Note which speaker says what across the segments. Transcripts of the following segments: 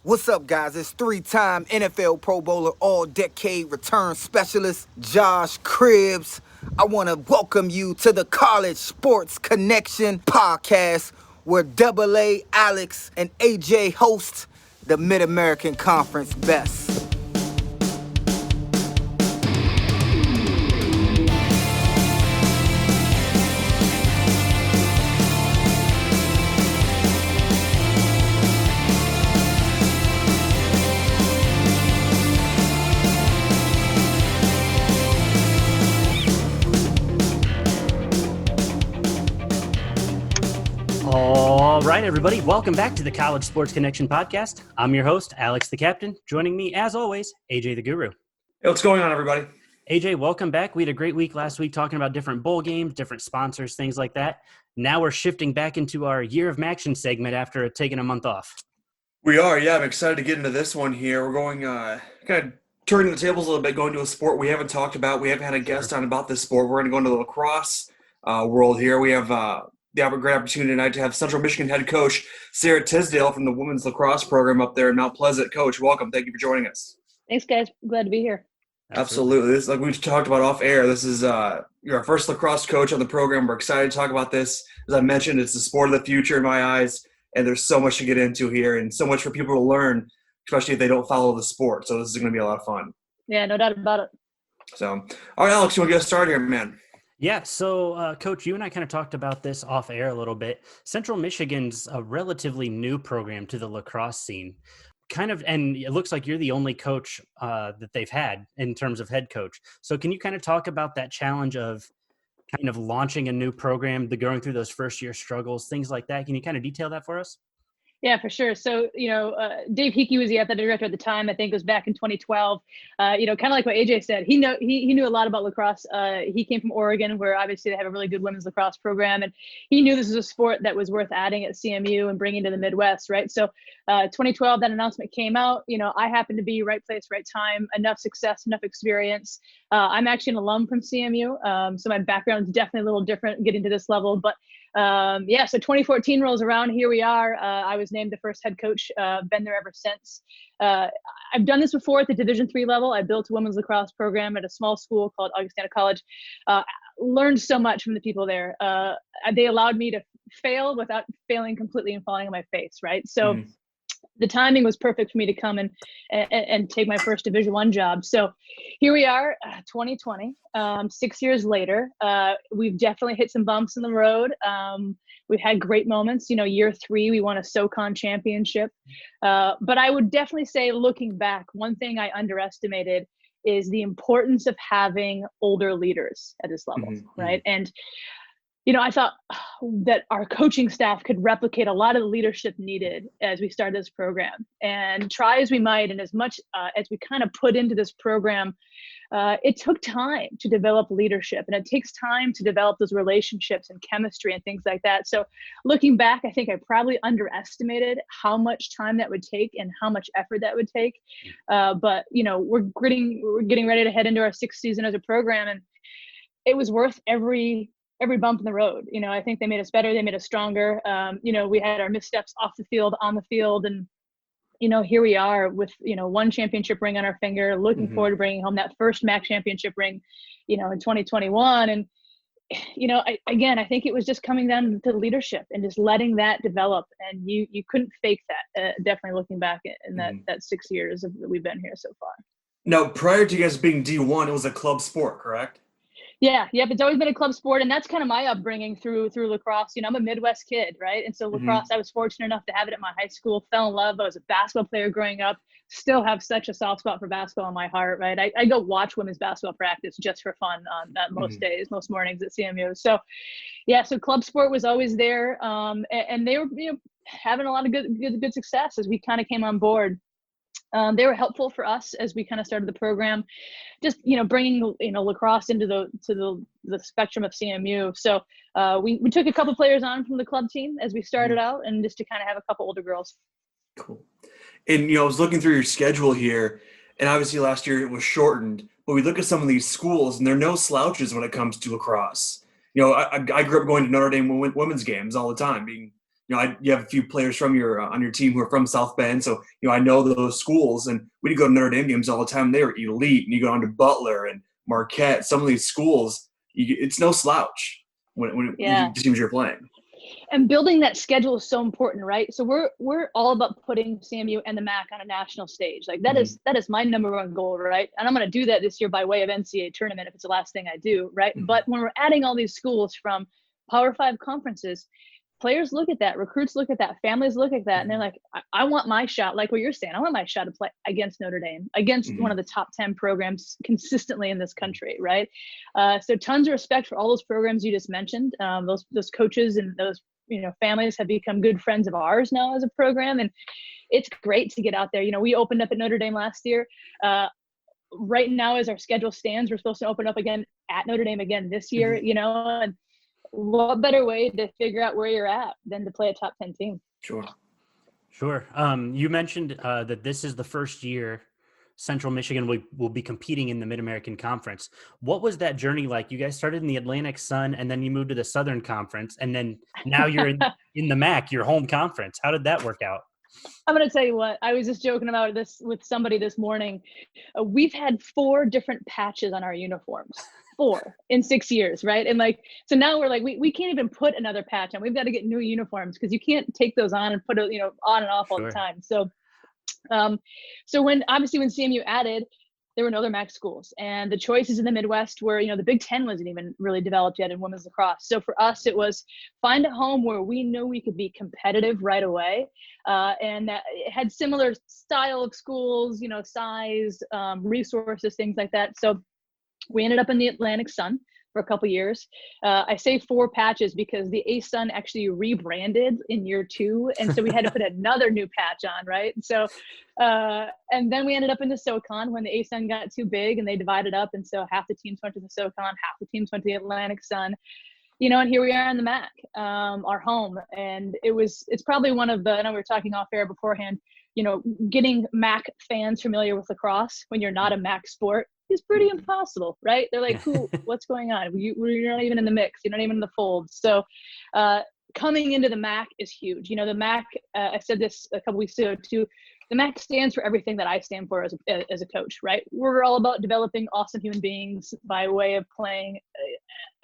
Speaker 1: What's up, guys? It's three-time NFL Pro Bowler, all-decade return specialist, Josh Cribbs. I want to welcome you to the College Sports Connection podcast, where Double A, Alex, and AJ host the Mid-American Conference Best.
Speaker 2: All right, everybody. Welcome back to the College Sports Connection podcast. I'm your host, Alex the Captain. Joining me, as always, AJ the Guru.
Speaker 3: Hey, what's going on, everybody?
Speaker 2: AJ, welcome back. We had a great week last week talking about different bowl games, different sponsors, things like that. Now we're shifting back into our Year of Maction segment after taking a month off.
Speaker 3: We are, yeah. I'm excited to get into this one here. We're going kind of turning the tables a little bit, going to a sport we haven't talked about. We haven't had a guest on about this sport. We're going to go into the lacrosse world here. We have a great opportunity tonight to have Central Michigan head coach Sara Tisdale from the women's lacrosse program up there in Mount Pleasant. Coach, welcome. Thank you for joining us.
Speaker 4: Thanks, guys. Glad to be here.
Speaker 3: Absolutely. This, like we talked about off air, this is you're our first lacrosse coach on the program. We're excited to talk about this. As I mentioned, it's the sport of the future in my eyes, and there's so much to get into here and so much for people to learn, especially if they don't follow the sport. So this is going to be a lot of fun.
Speaker 4: Yeah, no doubt about it.
Speaker 3: So, all right, Alex, you want to get us started here, man?
Speaker 2: Yeah, so Coach, you and I kind of talked about this off air a little bit. Central Michigan's a relatively new program to the lacrosse scene. And it looks like you're the only coach that they've had in terms of head coach. So can you kind of talk about that challenge of kind of launching a new program, going through those first year struggles, things like that? Can you kind of detail that for us?
Speaker 4: Yeah, for sure. So, Dave Hickey was the athletic director at the time. I think it was back in 2012. Kind of like what AJ said, he knew a lot about lacrosse. He came from Oregon, where obviously they have a really good women's lacrosse program, and he knew this was a sport that was worth adding at CMU and bringing to the Midwest, right? So, 2012, that announcement came out. I happened to be right place, right time. Enough success, enough experience. I'm actually an alum from CMU, so my background is definitely a little different getting to this level, but. So 2014 rolls around. Here we are. I was named the first head coach. Been there ever since. I've done this before at the Division III level. I built a women's lacrosse program at a small school called Augustana College. Learned so much from the people there. They allowed me to fail without failing completely and falling on my face. Right. So. The timing was perfect for me to come and take my first Division I job. So here we are, 2020, 6 years later. We've definitely hit some bumps in the road. We've had great moments. Year 3, we won a SoCon championship. But I would definitely say, looking back, one thing I underestimated is the importance of having older leaders at this level, right? And I thought that our coaching staff could replicate a lot of the leadership needed as we started this program, and try as we might, and as much as we kind of put into this program, it took time to develop leadership, and it takes time to develop those relationships and chemistry and things like that. So looking back, I think I probably underestimated how much time that would take and how much effort that would take. But we're getting ready to head into our 6th season as a program, and it was worth every bump in the road. I think they made us better. They made us stronger. We had our missteps off the field, on the field, and, here we are with, one championship ring on our finger, looking forward to bringing home that first MAC championship ring, in 2021. And, I think it was just coming down to leadership and just letting that develop. And you couldn't fake that, definitely looking back in that 6 years that we've been here so far.
Speaker 3: Now, prior to you guys being D1, it was a club sport, correct?
Speaker 4: Yeah. It's always been a club sport. And that's kind of my upbringing through lacrosse. I'm a Midwest kid, right? And so lacrosse, I was fortunate enough to have it at my high school, fell in love. I was a basketball player growing up, still have such a soft spot for basketball in my heart, right? I go watch women's basketball practice just for fun on most days, most mornings at CMU. So so club sport was always there. And they were, having a lot of good success as we kind of came on board. They were helpful for us as we kind of started the program, just, bringing, lacrosse into the spectrum of CMU. So we took a couple players on from the club team as we started out, and just to kind of have a couple older girls.
Speaker 3: Cool. And, I was looking through your schedule here, and obviously last year it was shortened, but we look at some of these schools and they're no slouches when it comes to lacrosse. I grew up going to Notre Dame women's games all the time, being you have a few players from your on your team who are from South Bend, so I know those schools, and we go to Notre Dame games all the time. They were elite, and you go on to Butler and Marquette. Some of these schools, it's no slouch when
Speaker 4: Yeah.
Speaker 3: the teams you're playing.
Speaker 4: And building that schedule is so important, right? So we're all about putting CMU and the MAC on a national stage. Like that is my number one goal, right? And I'm going to do that this year by way of NCAA tournament if it's the last thing I do, right? But when we're adding all these schools from Power 5 conferences, players look at that, recruits look at that, families look at that, and they're like, I want my shot, like what you're saying. I want my shot to play against Notre Dame, against one of the top 10 programs consistently in this country, right? So tons of respect for all those programs you just mentioned. Those coaches and those families have become good friends of ours now as a program, and it's great to get out there. We opened up at Notre Dame last year. Right now, as our schedule stands, we're supposed to open up again at Notre Dame again this year, and what better way to figure out where you're at than to play a top 10 team?
Speaker 3: Sure.
Speaker 2: You mentioned that this is the first year Central Michigan will be competing in the Mid-American Conference. What was that journey like? You guys started in the Atlantic Sun, and then you moved to the Southern Conference, and then now you're in the MAC, your home conference. How did that work out?
Speaker 4: I'm going to tell you what, I was just joking about this with somebody this morning. We've had 4 different patches on our uniforms. 4 in 6 years, right? And so now we're like, we can't even put another patch on. We've got to get new uniforms because you can't take those on and put it, on and off all the time. So, so when CMU added, there were no other MAC schools, and the choices in the Midwest were, the Big Ten wasn't even really developed yet in women's lacrosse. So for us, it was find a home where we knew we could be competitive right away, and that it had similar style of schools, size, resources, things like that. So we ended up in the Atlantic Sun for a couple years. I say 4 patches because the A-Sun actually rebranded in year 2. And so we had to put another new patch on, right? So, and then we ended up in the SoCon when the A-Sun got too big and they divided up. And so half the teams went to the SoCon, half the teams went to the Atlantic Sun, and here we are in the MAC, our home. And it's probably one of I know we were talking off air beforehand, getting MAC fans familiar with lacrosse when you're not a MAC sport is pretty impossible, right? They're like, what's going on? You're not even in the mix. You're not even in the fold. So coming into the MAC is huge. The MAC, I said this a couple weeks ago too, the MAC stands for everything that I stand for as a coach, right? We're all about developing awesome human beings by way of playing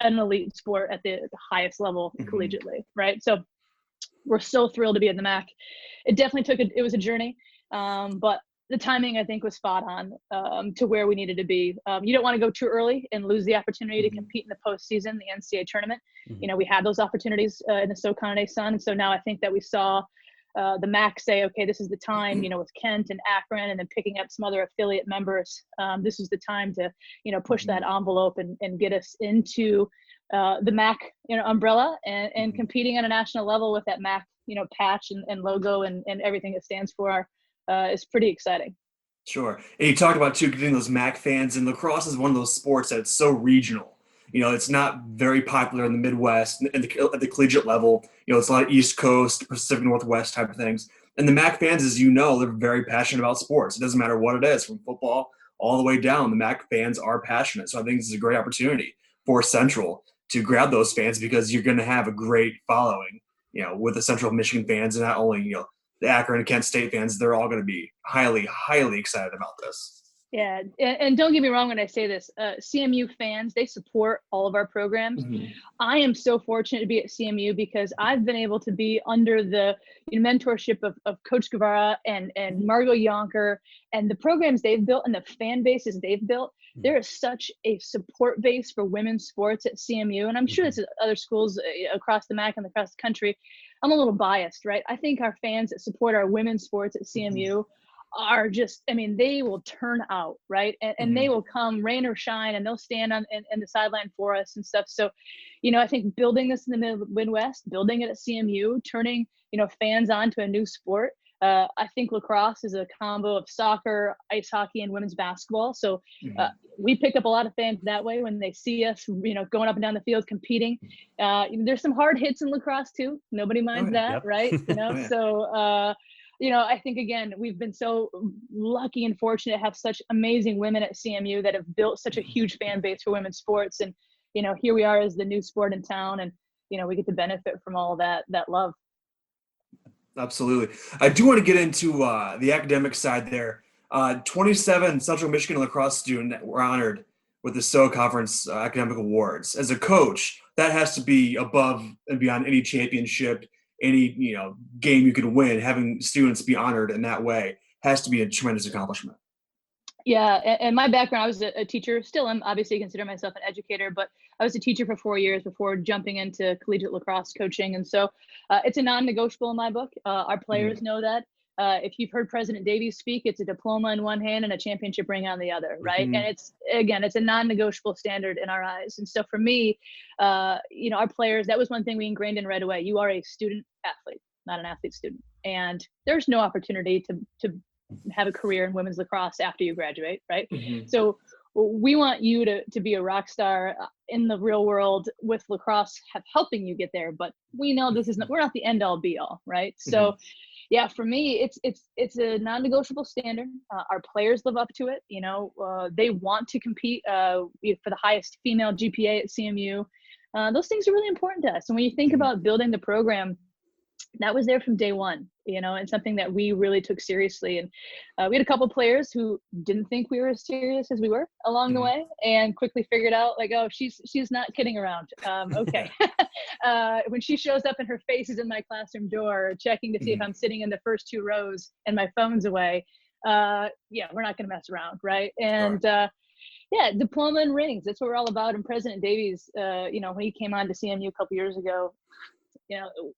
Speaker 4: an elite sport at the highest level collegiately, right? So we're so thrilled to be in the MAC. It definitely it was a journey, but the timing, I think, was spot on to where we needed to be. You don't want to go too early and lose the opportunity to compete in the postseason, the NCAA tournament. We had those opportunities in the SoCon and A-Sun. And so now I think that we saw the MAC say, okay, this is the time, with Kent and Akron and then picking up some other affiliate members. This is the time to, push that envelope and get us into the MAC, umbrella and competing on a national level with that MAC, patch and logo and everything it stands for. Is pretty exciting.
Speaker 3: Sure. And you talk about, too, getting those MAC fans, and lacrosse is one of those sports that's so regional. It's not very popular in the Midwest at the collegiate level. It's a lot of East Coast, Pacific Northwest type of things. And the MAC fans, as you know, they're very passionate about sports. It doesn't matter what it is, from football all the way down. The MAC fans are passionate. So I think this is a great opportunity for Central to grab those fans because you're going to have a great following, with the Central Michigan fans, and not only, the Akron and Kent State fans, they're all going to be highly, highly excited about this.
Speaker 4: Yeah, and don't get me wrong when I say this. CMU fans, they support all of our programs. I am so fortunate to be at CMU because I've been able to be under the mentorship of Coach Guevara and Margot Yonker and the programs they've built and the fan bases they've built. There is such a support base for women's sports at CMU, and I'm sure it's at other schools across the MAC and across the country. I'm a little biased, right? I think our fans that support our women's sports at CMU are just, they will turn out, right? And they will come rain or shine, and they'll stand on in the sideline for us and stuff. So, I think building this in the Midwest, building it at CMU, turning, fans on to a new sport. I think lacrosse is a combo of soccer, ice hockey, and women's basketball. So we pick up a lot of fans that way when they see us, going up and down the field competing. There's some hard hits in lacrosse too. Nobody minds that, right? So, I think, again, we've been so lucky and fortunate to have such amazing women at CMU that have built such a huge fan base for women's sports. And, here we are as the new sport in town, and, we get to benefit from all that love.
Speaker 3: Absolutely. I do want to get into the academic side there. 27 Central Michigan lacrosse students were honored with the SO Conference Academic Awards. As a coach, that has to be above and beyond any championship, any game you could win. Having students be honored in that way has to be a tremendous accomplishment.
Speaker 4: Yeah, and my background, I was a teacher. Still, I'm obviously consider myself an educator, but I was a teacher for 4 years before jumping into collegiate lacrosse coaching, and so it's a non-negotiable in my book. Our
Speaker 3: Mhm.
Speaker 4: players know that. If you've heard President Davies speak, it's a diploma in one hand and a championship ring on the other, right? And
Speaker 3: Mhm.
Speaker 4: it's a non-negotiable standard in our eyes. And so for me, our players, that was one thing we ingrained in right away. You are a student athlete, not an athlete student, and there's no opportunity to have a career in women's lacrosse after you graduate, right?
Speaker 3: Mhm.
Speaker 4: So we want you to be a rock star in the real world with lacrosse helping you get there, but we know we're not the end all be all, right? So
Speaker 3: Mhm.
Speaker 4: yeah, for me, it's a non-negotiable standard. Our players live up to it. They want to compete for the highest female GPA at CMU. Those things are really important to us. And when you think
Speaker 3: Mhm.
Speaker 4: about building the program, that was there from day one, and something that we really took seriously. And we had a couple players who didn't think we were as serious as we were along the
Speaker 3: Mhm.
Speaker 4: way, and quickly figured out, like, oh, she's not kidding around. Okay.
Speaker 3: Yeah.
Speaker 4: When she shows up and her face is in my classroom door, checking to see if
Speaker 3: Mhm.
Speaker 4: I'm sitting in the first two rows and my phone's away, yeah, we're not going to mess around, right?
Speaker 3: Sure.
Speaker 4: And yeah, diploma and rings. That's what we're all about. And President Davies, when he came on to CMU a couple years ago,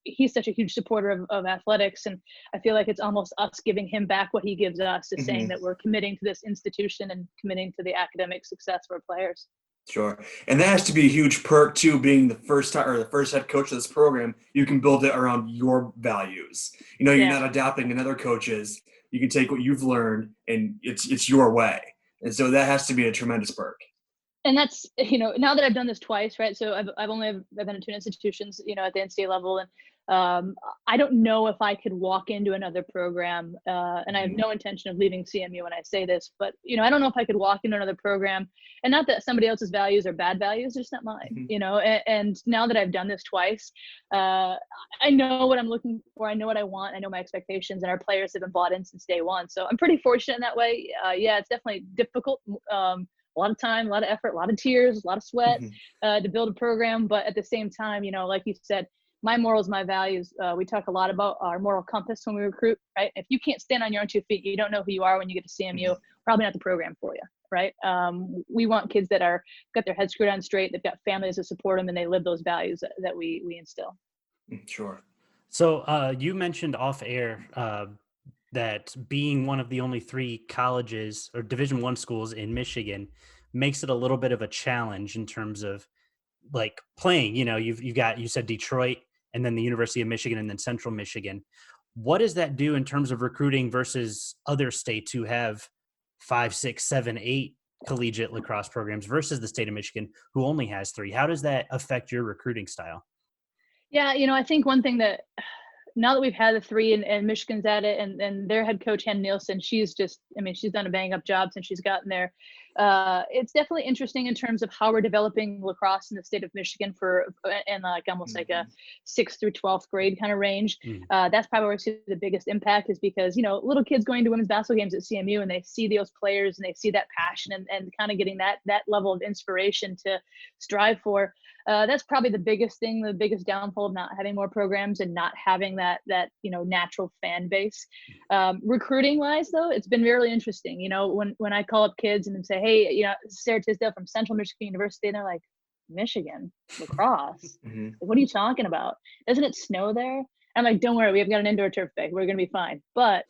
Speaker 4: he's such a huge supporter of athletics, and I feel like it's almost us giving him back what he gives us, is saying
Speaker 3: Mhm.
Speaker 4: that we're committing to this institution and committing to the academic success of our players.
Speaker 3: Sure. And that has to be a huge perk too, being the first time or the first head coach of this program. You can build it around your values. You're
Speaker 4: Yeah.
Speaker 3: not adopting another coach's. You can take what you've learned and it's your way. And so that has to be a tremendous perk.
Speaker 4: And that's, now that I've done this twice, right? So I've been in two institutions, at the NCAA level, and I don't know if I could walk into another program, and I have
Speaker 3: Mhm.
Speaker 4: no intention of leaving CMU when I say this, but I don't know if I could walk into another program, and not that somebody else's values are bad values, they're just not mine,
Speaker 3: Mhm.
Speaker 4: and now that I've done this twice, uh, I know what I'm looking for, I know what I want, I know my expectations, and our players have been bought in since day one. So I'm pretty fortunate in that way. Yeah, it's definitely difficult. A lot of time, a lot of effort, a lot of tears, a lot of sweat
Speaker 3: Mhm.
Speaker 4: to build a program. But at the same time, like you said, my morals, my values, we talk a lot about our moral compass when we recruit, right? If you can't stand on your own 2 feet, you don't know who you are when you get to CMU,
Speaker 3: Mhm.
Speaker 4: probably not the program for you, right? We want kids that are got their heads screwed on straight, they've got families to support them, and they live those values that we instill.
Speaker 3: Sure.
Speaker 2: So you mentioned off air that being one of the only three colleges or Division I schools in Michigan makes it a little bit of a challenge in terms of like playing. You've got, you said Detroit and then the University of Michigan and then Central Michigan. What does that do in terms of recruiting versus other states who have 5, 6, 7, 8 collegiate lacrosse programs versus the state of Michigan who only has 3? How does that affect your recruiting style?
Speaker 4: Yeah, I think one thing that now that we've had the three and Michigan's at it, and their head coach, Hen Nielsen, she's just, I mean, she's done a bang up job since she's gotten there. It's definitely interesting in terms of how we're developing lacrosse in the state of Michigan and like almost like a
Speaker 3: Mhm.
Speaker 4: 6th through 12th grade kind of range.
Speaker 2: Mm.
Speaker 4: That's probably where I see the biggest impact, is because, little kids going to women's basketball games at CMU, and they see those players and they see that passion, and kind of getting that level of inspiration to strive for. That's probably the biggest thing, the biggest downfall of not having more programs and not having that natural fan base. Recruiting wise, though, it's been really interesting. When I call up kids and say, "Hey, Sara Tisdale from Central Michigan University," and they're like, "Michigan lacrosse?
Speaker 3: Mhm.
Speaker 4: What are you talking about? Doesn't it snow there?" I'm like, "Don't worry, we've got an indoor turf bag. We're gonna be fine." But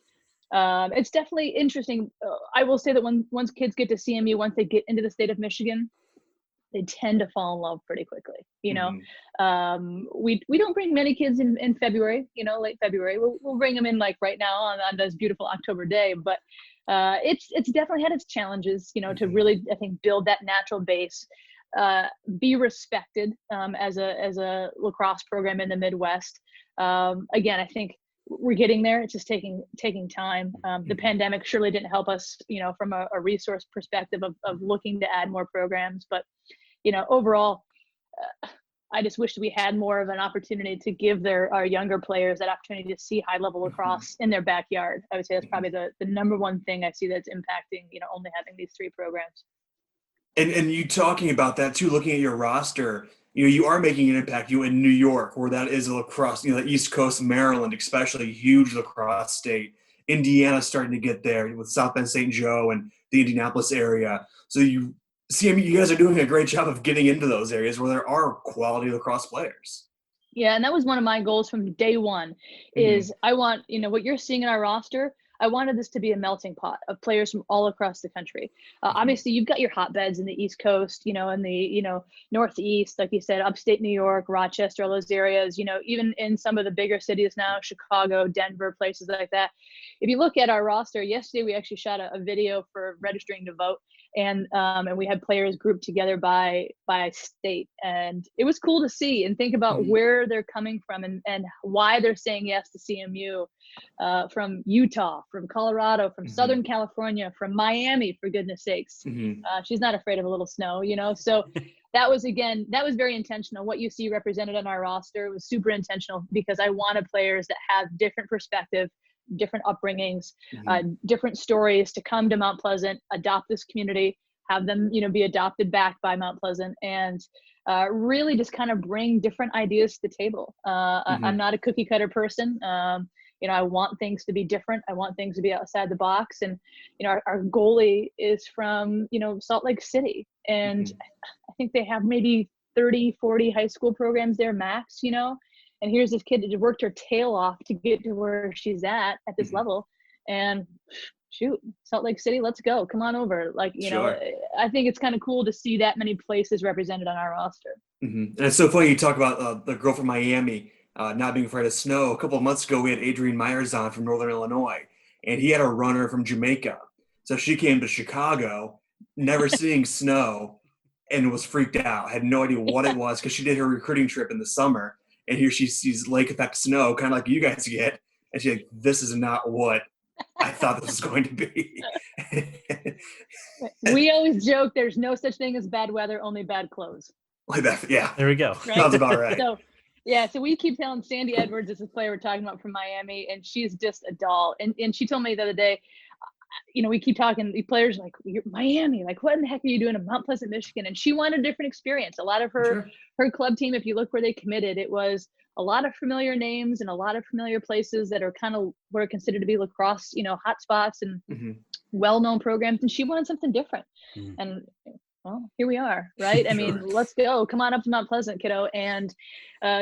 Speaker 4: it's definitely interesting. I will say that once kids get to CMU, once they get into the state of Michigan, they tend to fall in love pretty quickly.
Speaker 3: Mhm.
Speaker 4: We don't bring many kids in February, late February. We'll bring them in like right now on this beautiful October day. But it's definitely had its challenges, to
Speaker 3: Mhm.
Speaker 4: really, I think, build that natural base, uh, be respected as a lacrosse program in the Midwest. Again, I think we're getting there. It's just taking time. The
Speaker 3: Mhm.
Speaker 4: pandemic surely didn't help us, from a resource perspective of looking to add more programs. But overall, I just wish we had more of an opportunity to give our younger players that opportunity to see high level lacrosse in their backyard. I would say that's probably the number one thing I see that's impacting, only having these 3 programs.
Speaker 3: And you talking about that too, looking at your roster, you are making an impact. You in New York, where that is a lacrosse, the East Coast, Maryland, especially huge lacrosse state. Indiana's starting to get there with South Bend St. Joe and the Indianapolis area. So you see, I mean, you guys are doing a great job of getting into those areas where there are quality lacrosse players.
Speaker 4: Yeah, and that was one of my goals from day one is I want, what you're seeing in our roster, I wanted this to be a melting pot of players from all across the country. Obviously, you've got your hotbeds in the East Coast, in the, Northeast, like you said, upstate New York, Rochester, all those areas, even in some of the bigger cities now, Chicago, Denver, places like that. If you look at our roster, yesterday we actually shot a video for registering to vote. And we had players grouped together by state, and it was cool to see and think about where they're coming from and why they're saying yes to CMU, from Utah, from Colorado, from Southern California, from Miami, for goodness sakes. She's not afraid of a little snow, so that was very intentional. What you see represented on our roster was super intentional because I wanted players that have different perspective, different upbringings, different stories to come to Mount Pleasant, adopt this community, have them, be adopted back by Mount Pleasant, and really just kind of bring different ideas to the table. I'm not a cookie cutter person. I want things to be different. I want things to be outside the box. And, our goalie is from, Salt Lake City. And I think they have maybe 30, 40 high school programs there max, and here's this kid that worked her tail off to get to where she's at this level. And shoot, Salt Lake City, let's go. Come on over. I think it's kind of cool to see that many places represented on our roster.
Speaker 3: And it's so funny you talk about the girl from Miami not being afraid of snow. A couple of months ago, we had Adrian Myers on from Northern Illinois, and he had a runner from Jamaica. So she came to Chicago, never seeing snow, and was freaked out, had no idea what it was because she did her recruiting trip in the summer. And here she sees lake effect snow, kind of like you guys get. And she's like, this is not what I thought this was going to be.
Speaker 4: We always joke there's no such thing as bad weather, only bad clothes.
Speaker 3: Like that, yeah.
Speaker 2: There we go.
Speaker 3: Right? Sounds about right.
Speaker 4: So we keep telling Sandy Edwards, is a player we're talking about from Miami, and she's just a doll. And she told me the other day, we keep talking, the players like, you're Miami, like what in the heck are you doing in Mount Pleasant, Michigan? And she wanted a different experience. A lot of her club team, if you look where they committed, it was a lot of familiar names and a lot of familiar places that are kind of were considered to be lacrosse, hot spots and well-known programs. And she wanted something different. And well, here we are, right? I mean, let's go. Come on up to Mount Pleasant, kiddo. And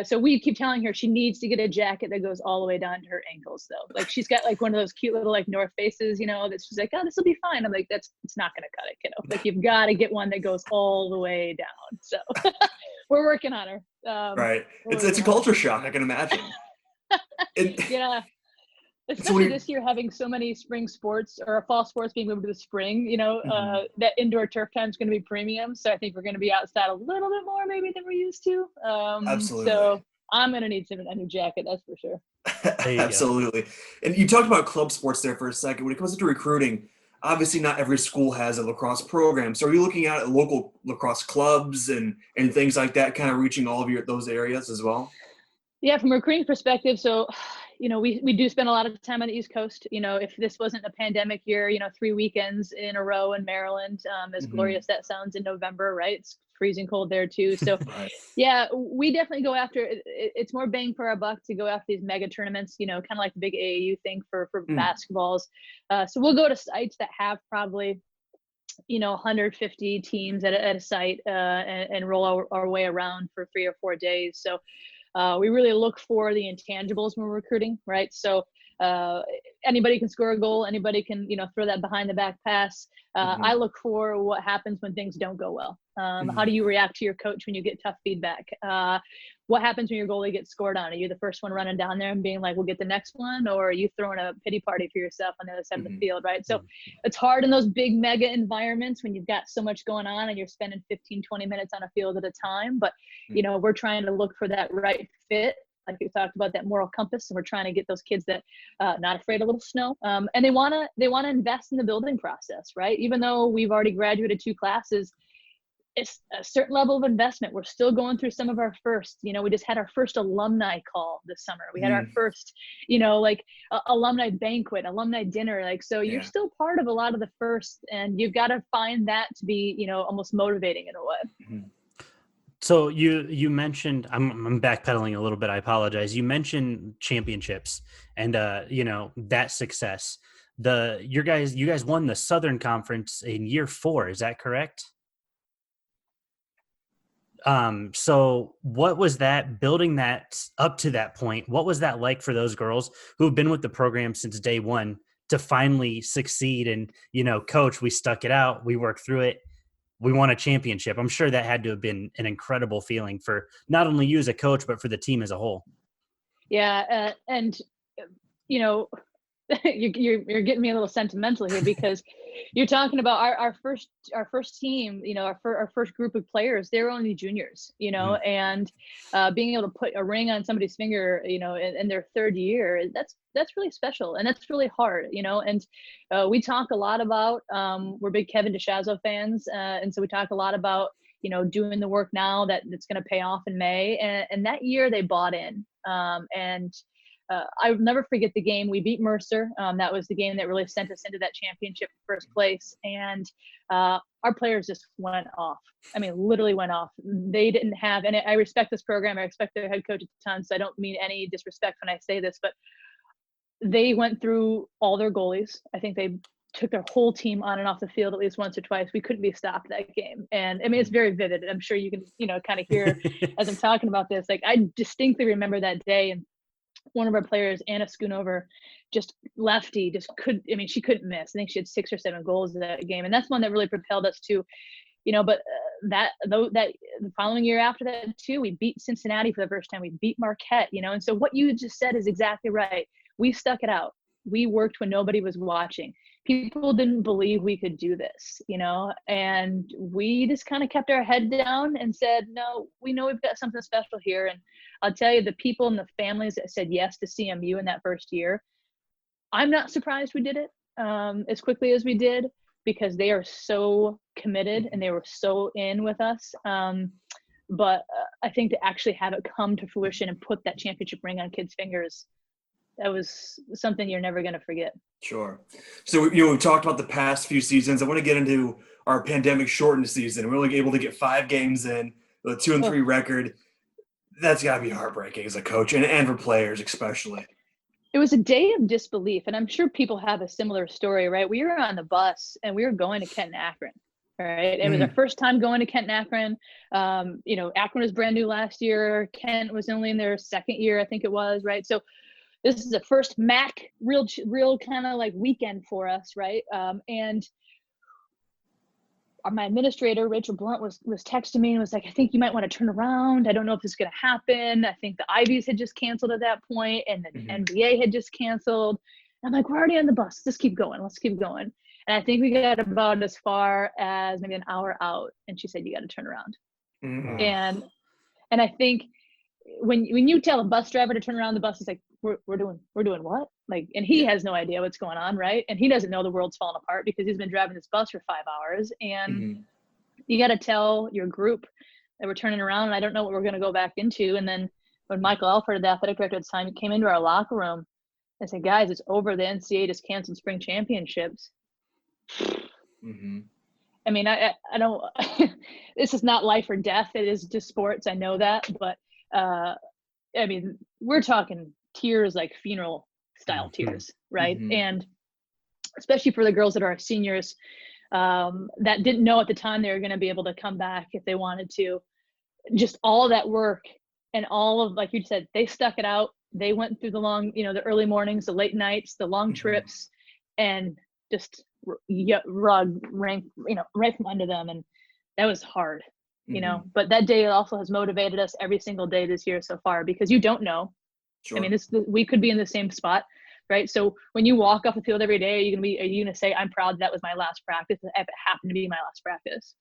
Speaker 4: so we keep telling her she needs to get a jacket that goes all the way down to her ankles, though. Like she's got like one of those cute little like North Faces, that she's like, oh, this will be fine. I'm like, it's not going to cut it, kiddo. Like you've got to get one that goes all the way down. So we're working on her.
Speaker 3: Right. It's a culture shock, I can imagine.
Speaker 4: Yeah. Especially this year, having so many spring sports or fall sports being moved to the spring, that indoor turf time is going to be premium. So I think we're going to be outside a little bit more maybe than we're used to.
Speaker 3: Absolutely.
Speaker 4: So I'm going to need a new jacket, that's for sure.
Speaker 3: Absolutely. Go. And you talked about club sports there for a second. When it comes to recruiting, obviously not every school has a lacrosse program. So are you looking at local lacrosse clubs and things like that, kind of reaching all of those areas as well?
Speaker 4: Yeah, from a recruiting perspective, so we do spend a lot of time on the East Coast. If this wasn't a pandemic year, 3 weekends in a row in Maryland, as glorious that sounds in November, right? It's freezing cold there too. So yeah, we definitely go after it. It's more bang for our buck to go after these mega tournaments, kind of like the big AAU thing for basketballs. So we'll go to sites that have probably 150 teams at a site and roll our way around for 3 or 4 days. So we really look for the intangibles when we're recruiting, right? So anybody can score a goal. Anybody can, throw that behind the back pass. I look for what happens when things don't go well. How do you react to your coach when you get tough feedback? What happens when your goalie gets scored on? Are you the first one running down there and being like, we'll get the next one? Or are you throwing a pity party for yourself on the other side of the field, right? So it's hard in those big mega environments when you've got so much going on and you're spending 15, 20 minutes on a field at a time. But, we're trying to look for that right fit. Like we talked about, that moral compass, and we're trying to get those kids that not afraid of a little snow, and they want to invest in the building process, right? Even though we've already graduated 2 classes, it's a certain level of investment. We're still going through some of our first, we just had our first alumni call this summer. We had our first, alumni banquet, alumni dinner. Like, so you're still part of a lot of the first, and you've got to find that to be, almost motivating in a way.
Speaker 2: So you mentioned, I'm backpedaling a little bit. I apologize. You mentioned championships and that success. You guys won the Southern Conference in year 4. Is that correct? So what was that, building that up to that point? What was that like for those girls who have been with the program since day one to finally succeed? And, coach, we stuck it out. We worked through it. We won a championship. I'm sure that had to have been an incredible feeling for not only you as a coach, but for the team as a whole.
Speaker 4: Yeah. And, you're getting me a little sentimental here, because you're talking about our first team, our first group of players. They were only juniors, and being able to put a ring on somebody's finger, in their 3rd year, that's really special, and that's really hard, and we talk a lot about, we're big Kevin DeShazo fans, and so we talk a lot about, doing the work now that's going to pay off in May, and that year they bought in, and I'll never forget the game. We beat Mercer. That was the game that really sent us into that championship first place. And our players just went off. I mean, literally went off. They didn't have, and I respect this program. I respect their head coach a ton, so I don't mean any disrespect when I say this, but they went through all their goalies. I think they took their whole team on and off the field at least once or twice. We couldn't be stopped that game. And I mean, it's very vivid. I'm sure you can, kind of hear as I'm talking about this. Like, I distinctly remember that day, and one of our players, Anna Schoonover, just lefty, she couldn't miss. I think she had 6 or 7 goals in that game. And that's one that really propelled us to, but that the following year after that too, we beat Cincinnati for the first time. We beat Marquette, and so what you just said is exactly right. We stuck it out. We worked when nobody was watching. People didn't believe we could do this, and we just kind of kept our head down and said, no, we know we've got something special here. And I'll tell you, the people and the families that said yes to CMU in that first year, I'm not surprised we did it as quickly as we did, because they are so committed and they were so in with us. But I think to actually have it come to fruition and put that championship ring on kids' fingers, that was something you're never going to forget.
Speaker 3: Sure. So, we've talked about the past few seasons. I want to get into our pandemic shortened season. We're only able to get 5 games in with a 2-3 record. That's got to be heartbreaking as a coach and for players especially.
Speaker 4: It was a day of disbelief, and I'm sure people have a similar story, right? We were on the bus and we were going to Kent and Akron, right? It was our first time going to Kent and Akron. Akron was brand new last year. Kent was only in their 2nd year, I think it was, right? So this is the first MAC real kind of like weekend for us, right? And my administrator, Rachel Blunt, was texting me and was like, I think you might want to turn around. I don't know if this is going to happen. I think the Ivies had just canceled at that point, and the NBA had just canceled. And I'm like, we're already on the bus. Let's keep going. And I think we got about as far as maybe an hour out. And she said, you got to turn around. And I think when you tell a bus driver to turn around, the bus is like, we're doing what? Like, and he has no idea what's going on, right? And he doesn't know the world's falling apart because he's been driving this bus for 5 hours. And you got to tell your group that we're turning around, and I don't know what we're going to go back into. And then when Michael Alford, the athletic director at the time, came into our locker room and said, guys, it's over. The NCAA just canceled spring championships. I mean, I don't, this is not life or death. It is just sports. I know that. But I mean, we're talking tears, like funeral style tears, right? And especially for the girls that are our seniors, that didn't know at the time they were going to be able to come back if they wanted to. Just all that work and all of, like you said, they stuck it out. They went through the long, the early mornings, the late nights, the long trips, and just rug rank, right from under them. And that was hard, but that day also has motivated us every single day this year so far, because you don't know. Sure. I mean, we could be in the same spot, right? So when you walk off the field every day, are you going to say, I'm proud that was my last practice if it happened to be my last practice?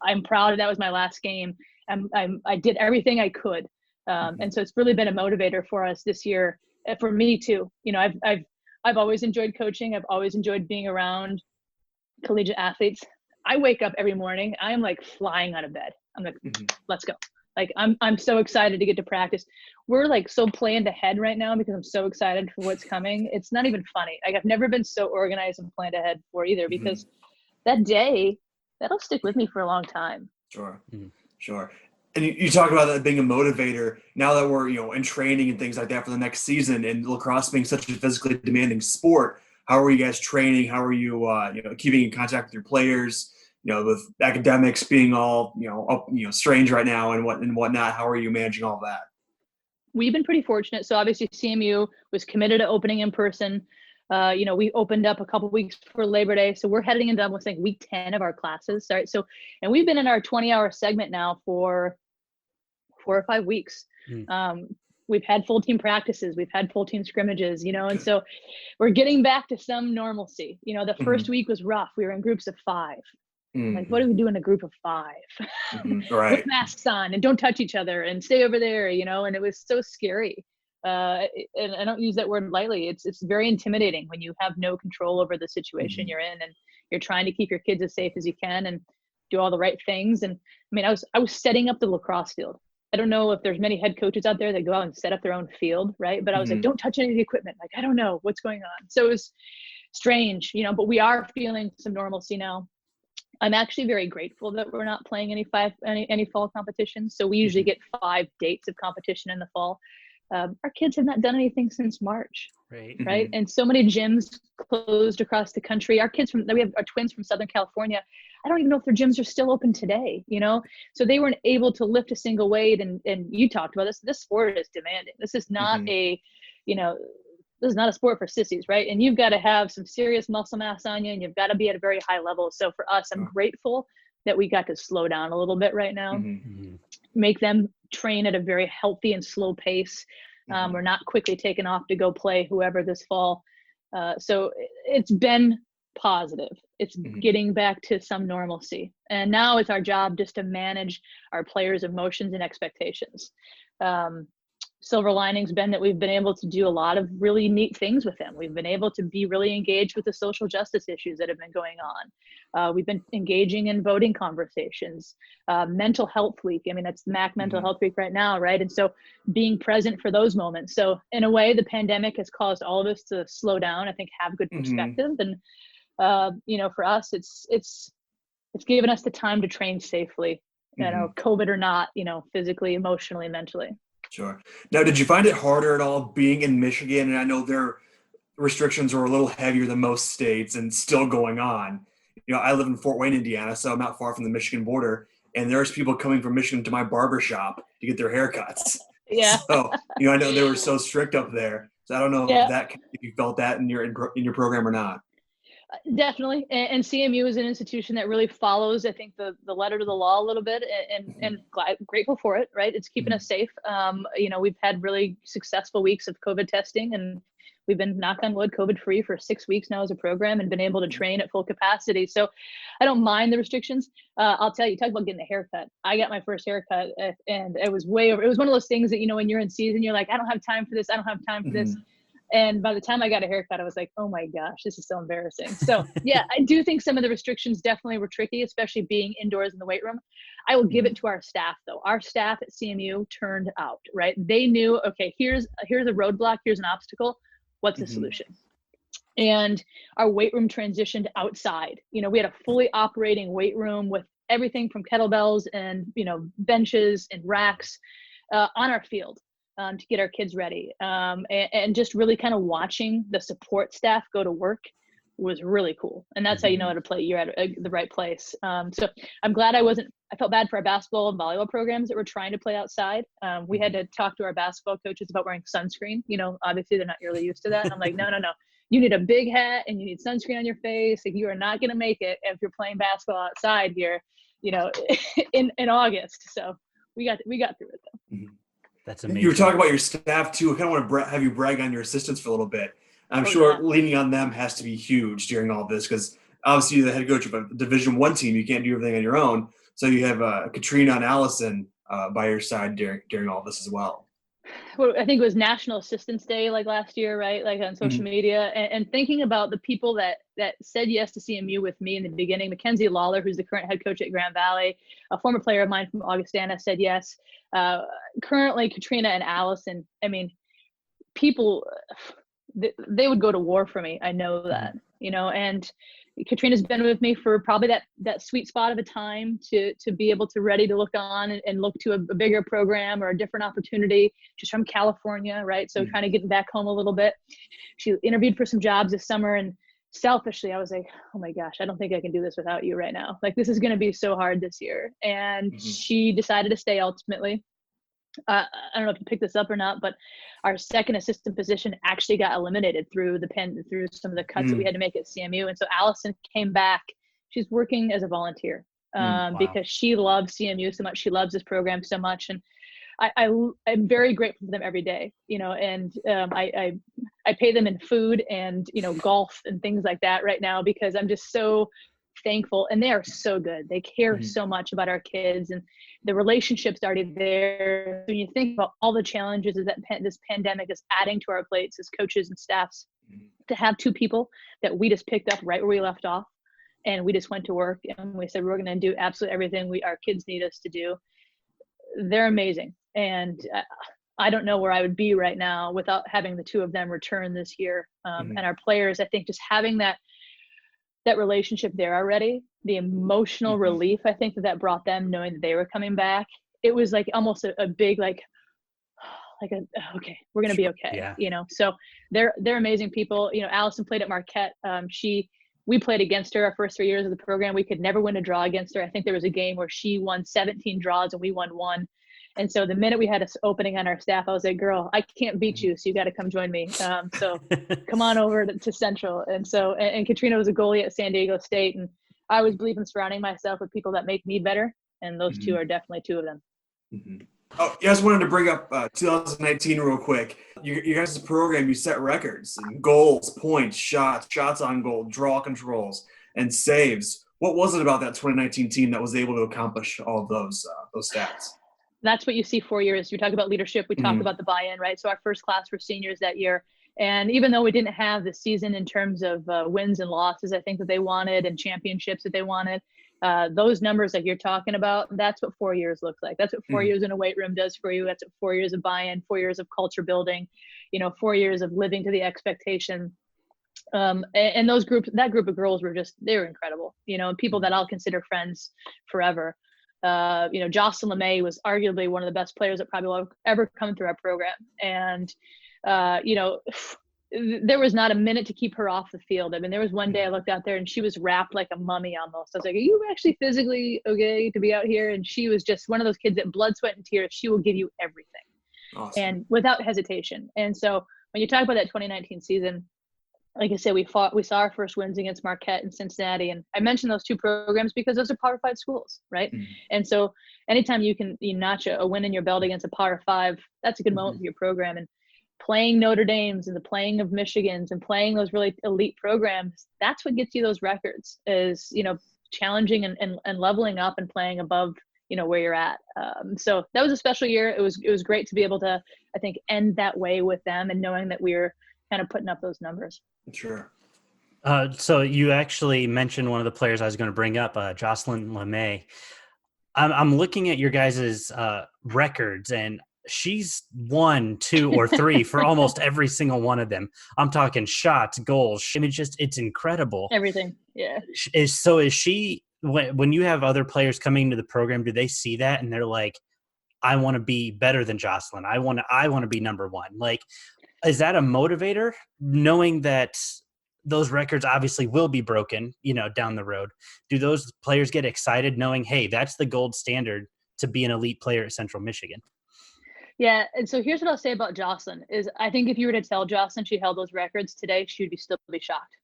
Speaker 4: I'm proud that was my last game. I did everything I could. And so it's really been a motivator for us this year, for me too. I've always enjoyed coaching. I've always enjoyed being around collegiate athletes. I wake up every morning, I am like flying out of bed. I'm like, let's go. Like I'm so excited to get to practice. We're like so planned ahead right now because I'm so excited for what's coming. It's not even funny. Like I've never been so organized and planned ahead for either, because that day, that'll stick with me for a long time.
Speaker 3: Sure. Sure. And you talk about that being a motivator. Now that we're, in training and things like that for the next season, and lacrosse being such a physically demanding sport, how are you guys training? How are you, keeping in contact with your players? With academics being all, up, strange right now and whatnot. How are you managing all that?
Speaker 4: We've been pretty fortunate. So obviously CMU was committed to opening in person. We opened up a couple weeks for Labor Day. So we're heading into almost like week 10 of our classes. Right. So, and we've been in our 20-hour segment now for 4 or 5 weeks. We've had full team practices. We've had full team scrimmages, and so we're getting back to some normalcy. The first week was rough. We were in groups of 5. Like, what do we do in a group of 5?
Speaker 3: Right.
Speaker 4: With masks on and don't touch each other and stay over there, and it was so scary. And I don't use that word lightly. It's very intimidating when you have no control over the situation you're in, and you're trying to keep your kids as safe as you can and do all the right things. And I mean, I was setting up the lacrosse field. I don't know if there's many head coaches out there that go out and set up their own field, right? But I was like, don't touch any of the equipment. Like, I don't know what's going on. So it was strange, but we are feeling some normalcy now. I'm actually very grateful that we're not playing any fall competitions. So we usually get 5 dates of competition in the fall. Our kids have not done anything since March. Right. And so many gyms closed across the country. We have our twins from Southern California. I don't even know if their gyms are still open today, so they weren't able to lift a single weight. And you talked about this. This sport is demanding. This is not this is not a sport for sissies, right? And you've got to have some serious muscle mass on you, and you've got to be at a very high level. So for us, I'm grateful that we got to slow down a little bit right now, make them train at a very healthy and slow pace. We're not quickly taken off to go play whoever this fall. So it's been positive. It's getting back to some normalcy. And now it's our job just to manage our players' emotions and expectations. Silver lining's been that we've been able to do a lot of really neat things with them. We've been able to be really engaged with the social justice issues that have been going on. We've been engaging in voting conversations, mental health week. I mean, that's MAC mental health week right now, right? And so being present for those moments. So in a way, the pandemic has caused all of us to slow down, I think, have good perspective. And, for us, it's given us the time to train safely, COVID or not, physically, emotionally, mentally.
Speaker 3: Sure. Now, did you find it harder at all being in Michigan? And I know their restrictions are a little heavier than most states and still going on. I live in Fort Wayne, Indiana, so I'm not far from the Michigan border. And there's people coming from Michigan to my barber shop to get their haircuts.
Speaker 4: Yeah.
Speaker 3: So, I know they were so strict up there. So I don't know if you felt that in your program or not.
Speaker 4: Definitely. And CMU is an institution that really follows, I think, the letter to the law a little bit, and grateful for it, right? It's keeping us safe. We've had really successful weeks of COVID testing, and we've been, knock on wood, COVID free for 6 weeks now as a program, and been able to train at full capacity. So I don't mind the restrictions. I'll tell you, talk about getting a haircut. I got my first haircut, and it was way over. It was one of those things that, when you're in season, you're like, I don't have time for this. I don't have time for this. And by the time I got a haircut, I was like, oh my gosh, this is so embarrassing. So yeah, I do think some of the restrictions definitely were tricky, especially being indoors in the weight room. I will give it to our staff though. Our staff at CMU turned out, right? They knew, okay, here's a roadblock, here's an obstacle. What's the solution? And our weight room transitioned outside. We had a fully operating weight room with everything from kettlebells and, benches and racks on our field. To get our kids ready, and just really kind of watching the support staff go to work was really cool. And that's how you know how to play. You're at the right place. So I'm glad I felt bad for our basketball and volleyball programs that were trying to play outside. We had to talk to our basketball coaches about wearing sunscreen. Obviously they're not really used to that. And I'm like, no. You need a big hat and you need sunscreen on your face. Like, you are not going to make it if you're playing basketball outside here, in August. So we got through it though.
Speaker 2: That's amazing.
Speaker 3: You were talking about your staff too. I kind of want to have you brag on your assistants for a little bit. I'm sure leaning on them has to be huge during all this, because obviously you're the head coach of a Division I team. You can't do everything on your own. So you have Katrina and Allison by your side during all this as well.
Speaker 4: I think it was National Assistance Day, like last year, right? Like on social media, and thinking about the people that said yes to CMU with me in the beginning. Mackenzie Lawler, who's the current head coach at Grand Valley, a former player of mine from Augustana, said yes. Currently, Katrina and Allison. I mean, people, they would go to war for me. I know that, and Katrina's been with me for probably that sweet spot of a time to be able to ready to look on and look to a bigger program or a different opportunity. She's from California, right? So kind of getting back home a little bit. She interviewed for some jobs this summer, and selfishly, I was like, oh my gosh, I don't think I can do this without you right now. Like, this is going to be so hard this year. And she decided to stay ultimately. I don't know if you picked this up or not, but our second assistant position actually got eliminated through some of the cuts that we had to make at CMU. And so Allison came back. She's working as a volunteer because she loves CMU so much. She loves this program so much. And I'm very grateful for them every day, and I pay them in food and, golf and things like that right now, because I'm just so thankful, and they are so good. They care so much about our kids, and the relationship's already there. When you think about all the challenges that this pandemic is adding to our plates as coaches and staffs, to have two people that we just picked up right where we left off, and we just went to work and we said, we're going to do absolutely everything our kids need us to do. They're amazing. And I don't know where I would be right now without having the two of them return this year. And our players, I think just having that relationship there already, the emotional relief, I think that brought them, knowing that they were coming back. It was like almost a big, okay, we're going to be okay. So they're amazing people. Allison played at Marquette. We played against her our first 3 years of the program. We could never win a draw against her. I think there was a game where she won 17 draws and we won 1. And so the minute we had an opening on our staff, I was like, girl, I can't beat you, so you got to come join me. So come on over to Central. And so, and Katrina was a goalie at San Diego State. And I always believe in surrounding myself with people that make me better. And those two are definitely two of them.
Speaker 3: Oh, you guys wanted to bring up 2019 real quick. You guys' program, you set records in goals, points, shots on goal, draw controls, and saves. What was it about that 2019 team that was able to accomplish all of those stats?
Speaker 4: That's what you see 4 years. We talk about leadership. We talk about the buy-in, right? So our first class were seniors that year. And even though we didn't have the season in terms of wins and losses, I think that they wanted, and championships that they wanted, those numbers that you're talking about, that's what 4 years looks like. That's what 4 years in a weight room does for you. That's what 4 years of buy-in, 4 years of culture building, 4 years of living to the expectation. And that group of girls they were incredible, people that I'll consider friends forever. Jocelyn LeMay was arguably one of the best players that probably will ever come through our program. And, there was not a minute to keep her off the field. I mean, there was one day I looked out there and she was wrapped like a mummy almost. I was like, are you actually physically okay to be out here? And she was just one of those kids that blood, sweat, and tears, she will give you everything. Awesome. And without hesitation. And so when you talk about that 2019 season, like I said, we saw our first wins against Marquette and Cincinnati. And I mentioned those two programs because those are Power 5 schools, right? And so anytime you notch a win in your belt against a Power 5, that's a good moment for your program. And playing Notre Dame's and the playing of Michigan's and playing those really elite programs, that's what gets you those records, is, challenging and leveling up and playing above, where you're at. So that was a special year. It was great to be able to, I think, end that way with them and knowing that we were kind of putting up those numbers.
Speaker 3: Sure.
Speaker 2: So you actually mentioned one of the players I was going to bring up, Jocelyn LeMay. I'm looking at your guys' records, and she's 1, 2, or 3 for almost every single one of them. I'm talking shots, goals. I mean, it's incredible.
Speaker 4: Everything. Yeah.
Speaker 2: Is she, when you have other players coming into the program, do they see that and they're like, I want to be better than Jocelyn. I want to be number 1. Like, is that a motivator, knowing that those records obviously will be broken, down the road? Do those players get excited knowing, hey, that's the gold standard to be an elite player at Central Michigan?
Speaker 4: Yeah. And so here's what I'll say about Jocelyn is, I think if you were to tell Jocelyn she held those records today, she would still be shocked,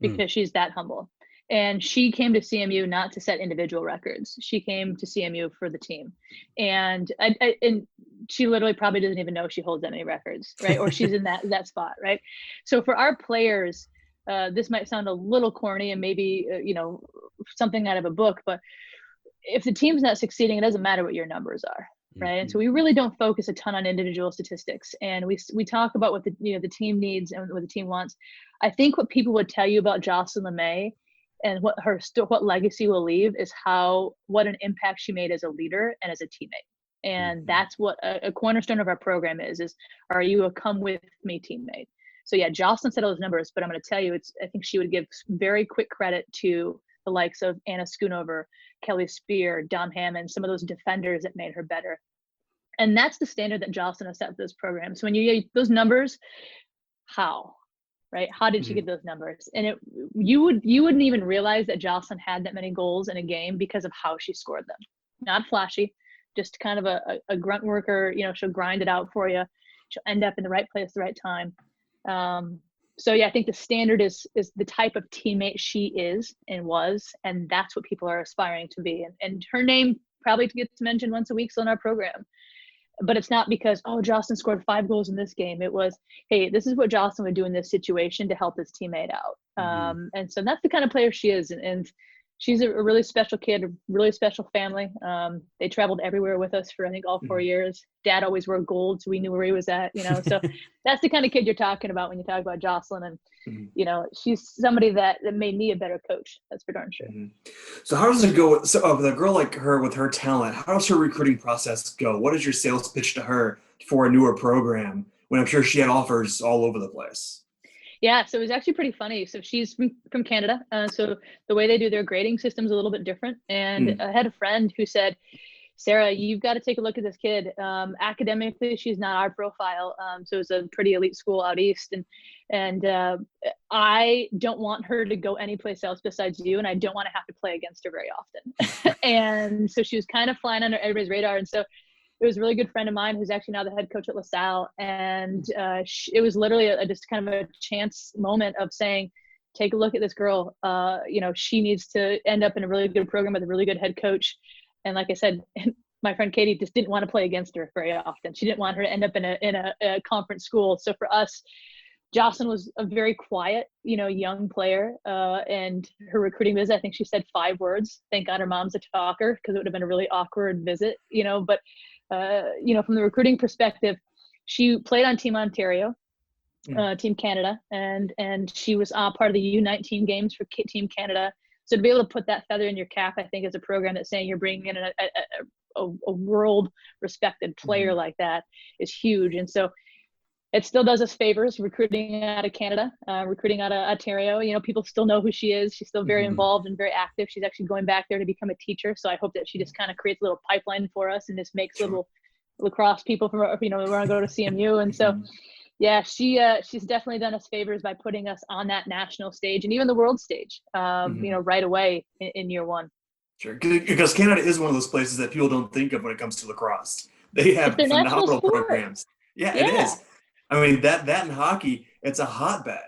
Speaker 4: because she's that humble. And she came to CMU not to set individual records. She came to CMU for the team. And and she literally probably doesn't even know she holds that many records, right? Or she's in that spot, right? So for our players, this might sound a little corny and maybe, something out of a book, but if the team's not succeeding, it doesn't matter what your numbers are. right? And so we really don't focus a ton on individual statistics, and we talk about what the team needs and what the team wants. I think what people would tell you about Jocelyn LeMay and what legacy will leave is what an impact she made as a leader and as a teammate. And that's what a cornerstone of our program is are you a come with me teammate? So yeah, Jocelyn said all those numbers, but I'm going to tell you, I think she would give very quick credit to the likes of Anna Schoonover, Kelly Spear, Dom Hammond, some of those defenders that made her better. And that's the standard that Jocelyn has set for this program. So when you get those numbers, how, right? How did she get those numbers? And you wouldn't even realize that Jocelyn had that many goals in a game because of how she scored them. Not flashy, just kind of a grunt worker. She'll grind it out for you. She'll end up in the right place at the right time. So yeah, I think the standard is the type of teammate she is and was, and that's what people are aspiring to be. And her name probably gets mentioned once a week still in our program, but it's not because, oh, Jocelyn scored 5 goals in this game. It was, hey, this is what Jocelyn would do in this situation to help his teammate out. And so that's the kind of player she is. And she's a really special kid, a really special family. They traveled everywhere with us for, I think, all 4 years. Dad always wore gold, so we knew where he was at, So that's the kind of kid you're talking about when you talk about Jocelyn. And, she's somebody that made me a better coach. That's for darn sure.
Speaker 3: So how does it go with a girl like her with her talent? How does her recruiting process go? What is your sales pitch to her for a newer program when I'm sure she had offers all over the place?
Speaker 4: Yeah, so it was actually pretty funny. So she's from Canada. So the way they do their grading system is a little bit different. And I had a friend who said, Sarah, you've got to take a look at this kid. Academically, she's not our profile. So it's a pretty elite school out east. And I don't want her to go anyplace else besides you. And I don't want to have to play against her very often. And so she was kind of flying under everybody's radar. And so it was a really good friend of mine who's actually now the head coach at LaSalle. And it was literally just kind of a chance moment of saying, take a look at this girl. She needs to end up in a really good program with a really good head coach. And like I said, my friend Katie just didn't want to play against her very often. She didn't want her to end up in a conference school. So for us, Jocelyn was a very quiet, young player. And her recruiting visit, I think she said 5 words. Thank God her mom's a talker, because it would have been a really awkward visit, But from the recruiting perspective, she played on Team Ontario, Team Canada, and she was part of the U19 games for Team Canada. So to be able to put that feather in your cap, I think, is a program that's saying you're bringing in a world respected player like that is huge. And so it still does us favors recruiting out of Canada, recruiting out of Ontario. People still know who she is. She's still very involved and very active. She's actually going back there to become a teacher. So I hope that she just kind of creates a little pipeline for us and just makes little lacrosse people from, we want to go to CMU. And so, yeah, she's definitely done us favors by putting us on that national stage and even the world stage, right away in year one.
Speaker 3: Sure, because Canada is one of those places that people don't think of when it comes to lacrosse. They have phenomenal programs. Yeah, it is. I mean, that in hockey, it's a hotbed.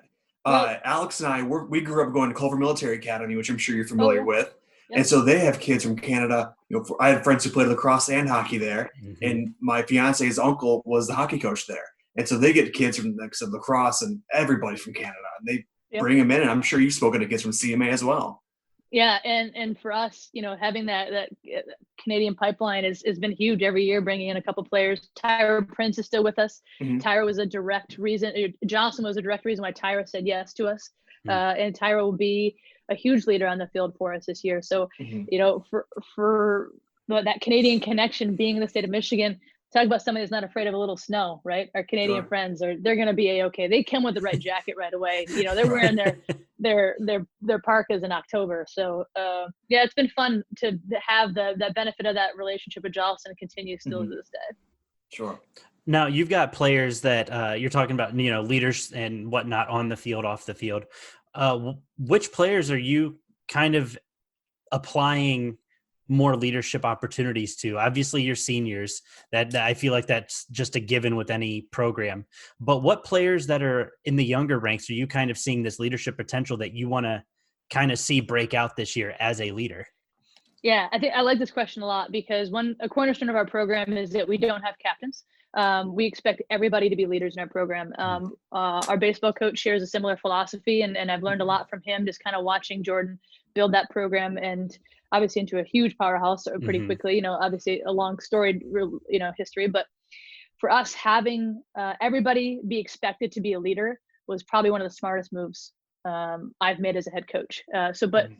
Speaker 3: Right. Alex and I, we grew up going to Culver Military Academy, which I'm sure you're familiar with. Yep. And so they have kids from Canada. I had friends who played lacrosse and hockey there. And my fiance's uncle was the hockey coach there. And so they get kids from lacrosse and everybody from Canada. And they bring them in. And I'm sure you've spoken to kids from CMA as well.
Speaker 4: Yeah, and for us, having that Canadian pipeline has been huge every year, bringing in a couple players. Tyra Prince is still with us. Tyra was a direct reason. Jocelyn was a direct reason why Tyra said yes to us. And Tyra will be a huge leader on the field for us this year. So, for that Canadian connection being in the state of Michigan, talk about somebody that's not afraid of a little snow, right? Our Canadian friends they're going to be a-okay. They come with the right jacket right away. They're wearing their parkas in October. So it's been fun to have the benefit of that relationship with Jocelyn and continue still to this day.
Speaker 3: Sure.
Speaker 2: Now you've got players that you're talking about, leaders and whatnot on the field, off the field. Which players are you kind of applying more leadership opportunities to? Obviously your seniors, that I feel like that's just a given with any program, but what players that are in the younger ranks are you kind of seeing this leadership potential that you want to kind of see break out this year as a leader?
Speaker 4: Yeah, I think I like this question a lot because a cornerstone of our program is that we don't have captains. We expect everybody to be leaders in our program. Our baseball coach shares a similar philosophy, and I've learned a lot from him, just kind of watching Jordan build that program and obviously into a huge powerhouse pretty quickly. Obviously a long storied, history, but for us, having everybody be expected to be a leader was probably one of the smartest moves I've made as a head coach. But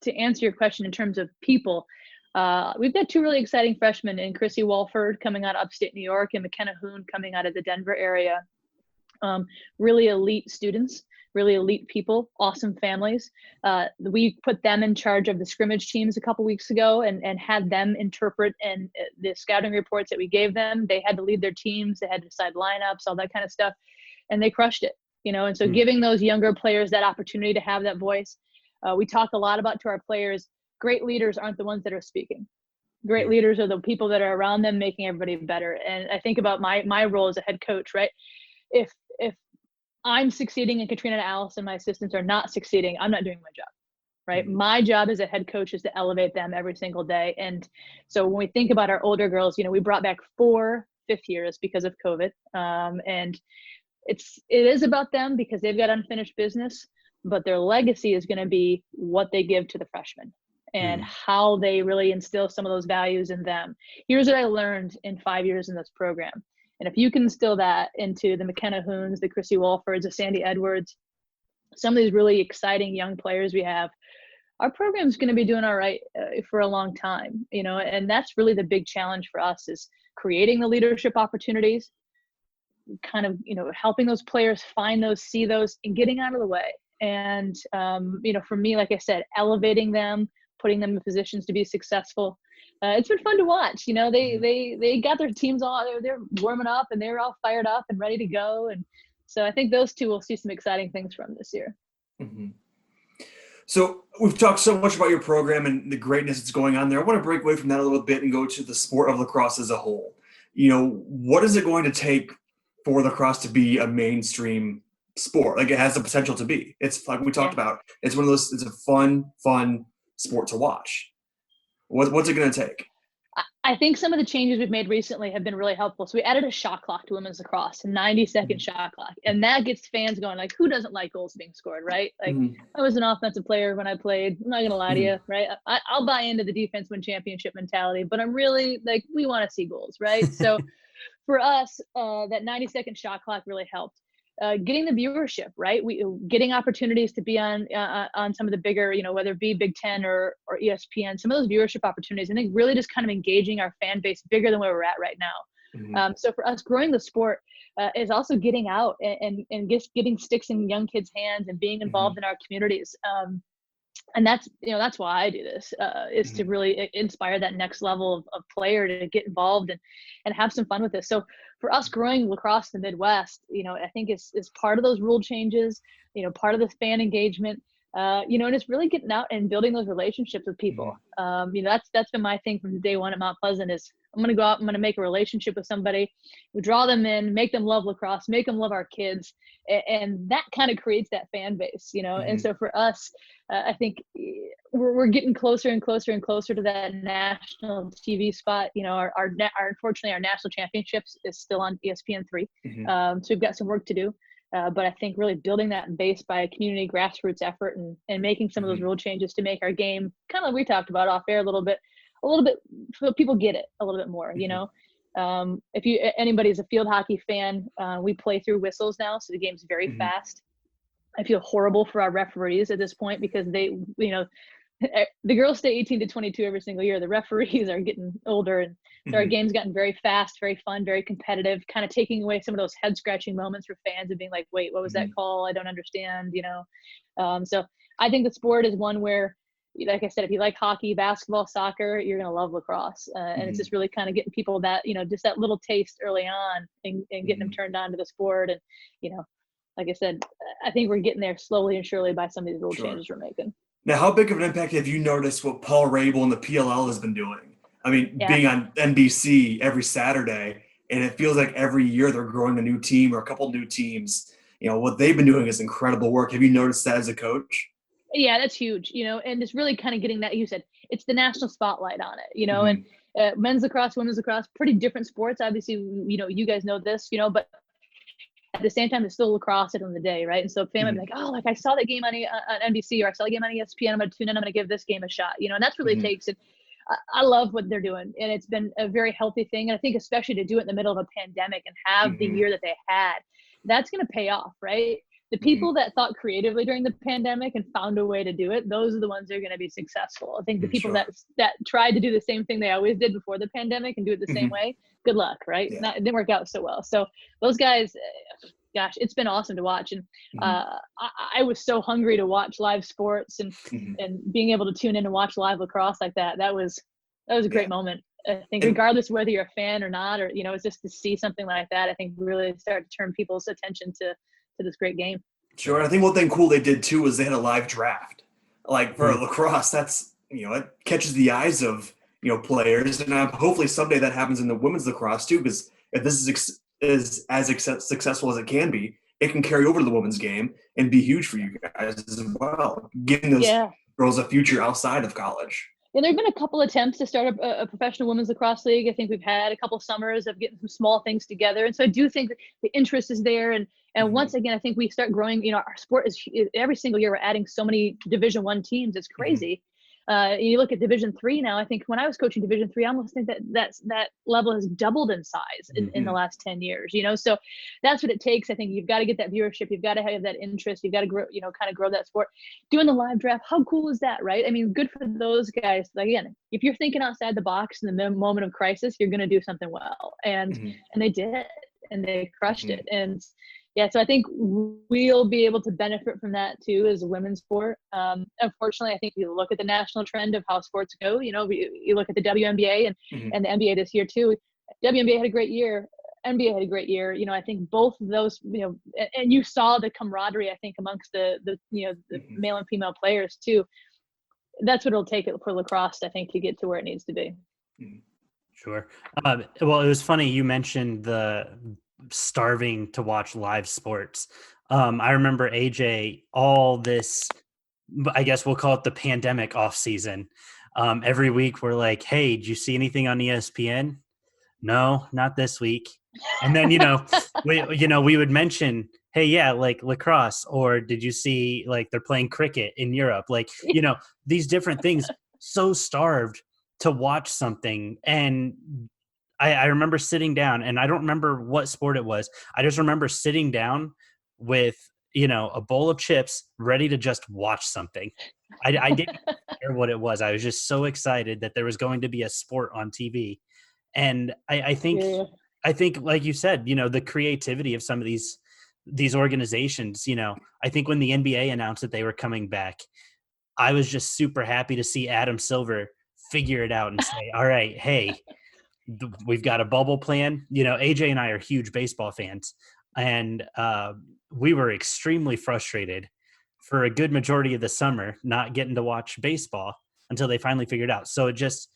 Speaker 4: to answer your question in terms of people, we've got two really exciting freshmen in Chrissy Walford coming out of upstate New York and McKenna Hoon coming out of the Denver area. Really elite students, really elite people, awesome families. We put them in charge of the scrimmage teams a couple weeks ago and had them interpret and the scouting reports that we gave them. They had to lead their teams, they had to decide lineups, all that kind of stuff, and they crushed it. And so giving those younger players that opportunity to have that voice. We talk a lot about to our players, great leaders aren't the ones that are speaking. Great leaders are the people that are around them making everybody better. And I think about my role as a head coach, right? If I'm succeeding and Katrina and Alice and my assistants are not succeeding, I'm not doing my job, right? My job as a head coach is to elevate them every single day. And so when we think about our older girls, we brought back 4 fifth years because of COVID. And it is about them because they've got unfinished business, but their legacy is going to be what they give to the freshmen and how they really instill some of those values in them. Here's what I learned in 5 years in this program. And if you can instill that into the McKenna Hoons, the Chrissy Walfords, the Sandy Edwards, some of these really exciting young players we have, our program's going to be doing all right for a long time, and that's really the big challenge for us is creating the leadership opportunities, kind of, helping those players find those, see those, and getting out of the way. And, for me, like I said, elevating them, putting them in positions to be successful. It's been fun to watch. They got their teams all, they're warming up and they're all fired up and ready to go. And so I think those two will see some exciting things from this year.
Speaker 3: So we've talked so much about your program and the greatness that's going on there. I want to break away from that a little bit and go to the sport of lacrosse as a whole. What is it going to take for lacrosse to be a mainstream sport? Like it has the potential to be. It's like we talked about. It's one of those. It's a fun sport to watch. What's it going to take?
Speaker 4: I think some of the changes we've made recently have been really helpful. So we added a shot clock to women's lacrosse, a 90-second shot clock. And that gets fans going, like, who doesn't like goals being scored, right? Like, I was an offensive player when I played. I'm not going to lie to you, right? I'll buy into the defense win championship mentality, but I'm really, like, we want to see goals, right? So for us, that 90-second shot clock really helped. Getting the viewership, right? Getting opportunities to be on some of the bigger, whether it be Big Ten or ESPN, some of those viewership opportunities. I think really just kind of engaging our fan base bigger than where we're at right now. So for us, growing the sport is also getting out and just getting sticks in young kids' hands and being involved in our communities. And that's why I do this, is to really inspire that next level of player to get involved and have some fun with this. So for us growing lacrosse in the Midwest, I think is part of those rule changes, part of the fan engagement, and it's really getting out and building those relationships with people. That's been my thing from day one at Mount Pleasant is I'm going to go out, I'm going to make a relationship with somebody, we draw them in, make them love lacrosse, make them love our kids. And that kind of creates that fan base, And so for us, I think we're getting closer and closer and closer to that national TV spot. Unfortunately, our national championships is still on ESPN3. So we've got some work to do. But I think really building that base by a community grassroots effort and making some of those rule changes to make our game kind of like we talked about off air a little bit so people get it a little bit more, if anybody's a field hockey fan, we play through whistles now. So the game's very fast. I feel horrible for our referees at this point because they, the girls stay 18 to 22 every single year. The referees are getting older and so our game's gotten very fast, very fun, very competitive, kind of taking away some of those head scratching moments for fans of being like, wait, what was that call? I don't understand, So I think the sport is one where, like I said, if you like hockey, basketball, soccer, you're going to love lacrosse. And it's just really kind of getting people that, just that little taste early on and getting them turned on to the sport. And, like I said, I think we're getting there slowly and surely by some of these rule changes we're making.
Speaker 3: Now, how big of an impact have you noticed what Paul Rabel and the PLL has been doing? I mean, being on NBC every Saturday, and it feels like every year they're growing a new team or a couple new teams. What they've been doing is incredible work. Have you noticed that as a coach?
Speaker 4: Yeah, that's huge, and it's really kind of getting that, you said, it's the national spotlight on it, men's lacrosse, women's lacrosse, pretty different sports. Obviously, you guys know this, but at the same time, it's still lacrosse at the end of the day, right? And so family be like, oh, like I saw that game on NBC, or I saw the game on ESPN. I'm going to tune in. I'm going to give this game a shot, and that's what it takes. And I love what they're doing, and it's been a very healthy thing. And I think especially to do it in the middle of a pandemic and have the year that they had, that's going to pay off, right? The people that thought creatively during the pandemic and found a way to do it, those are the ones that are going to be successful. I think the people that tried to do the same thing they always did before the pandemic and do it the same way, good luck, right?
Speaker 3: Yeah.
Speaker 4: It didn't work out so well. So those guys, gosh, it's been awesome to watch. And I was so hungry to watch live sports and being able to tune in and watch live lacrosse like that. That was a great moment. I think regardless of whether you're a fan or not, or, it's just to see something like that, I think really start to turn people's attention to this great game.
Speaker 3: Sure. I think one thing cool they did too was they had a live draft. Like for lacrosse, that's, it catches the eyes of, players. And hopefully someday that happens in the women's lacrosse too, because if this is as successful as it can be, it can carry over to the women's game and be huge for you guys as well, giving those girls a future outside of college.
Speaker 4: And there have been a couple attempts to start a professional women's lacrosse league. I think we've had a couple summers of getting some small things together. And so I do think the interest is there. And once again, I think we start growing, our sport is every single year we're adding so many Division I teams. It's crazy. You look at Division III now. I think when I was coaching Division III, I almost think that level has doubled in size in the last 10 years. So that's what it takes. I think you've got to get that viewership. You've got to have that interest. You've got to grow, kind of grow that sport. Doing the live draft, how cool is that, right? I mean, good for those guys. Like, again, if you're thinking outside the box in the moment of crisis, you're going to do something well, and they did, and they crushed it. And yeah, so I think we'll be able to benefit from that too as a women's sport. Unfortunately, I think you look at the national trend of how sports go. You look at the WNBA and the NBA this year too. WNBA had a great year. NBA had a great year. I think both of those, and you saw the camaraderie, I think, amongst the male and female players too. That's what it'll take for lacrosse, I think, to get to where it needs to be.
Speaker 2: Sure. Well, it was funny you mentioned the starving to watch live sports. I remember AJ, all this, I guess we'll call it the pandemic off season. Every week we're like, hey, did you see anything on ESPN? No, not this week. And then, we would mention, hey, yeah, like lacrosse, or did you see like they're playing cricket in Europe? Like, these different things, so starved to watch something. And I remember sitting down, and I don't remember what sport it was. I just remember sitting down with, a bowl of chips ready to just watch something. I didn't care what it was. I was just so excited that there was going to be a sport on TV. And I think, like you said, the creativity of some of these organizations, I think when the NBA announced that they were coming back, I was just super happy to see Adam Silver figure it out and say, all right, hey, we've got a bubble plan. AJ and I are huge baseball fans, and we were extremely frustrated for a good majority of the summer not getting to watch baseball until they finally figured it out. So it just,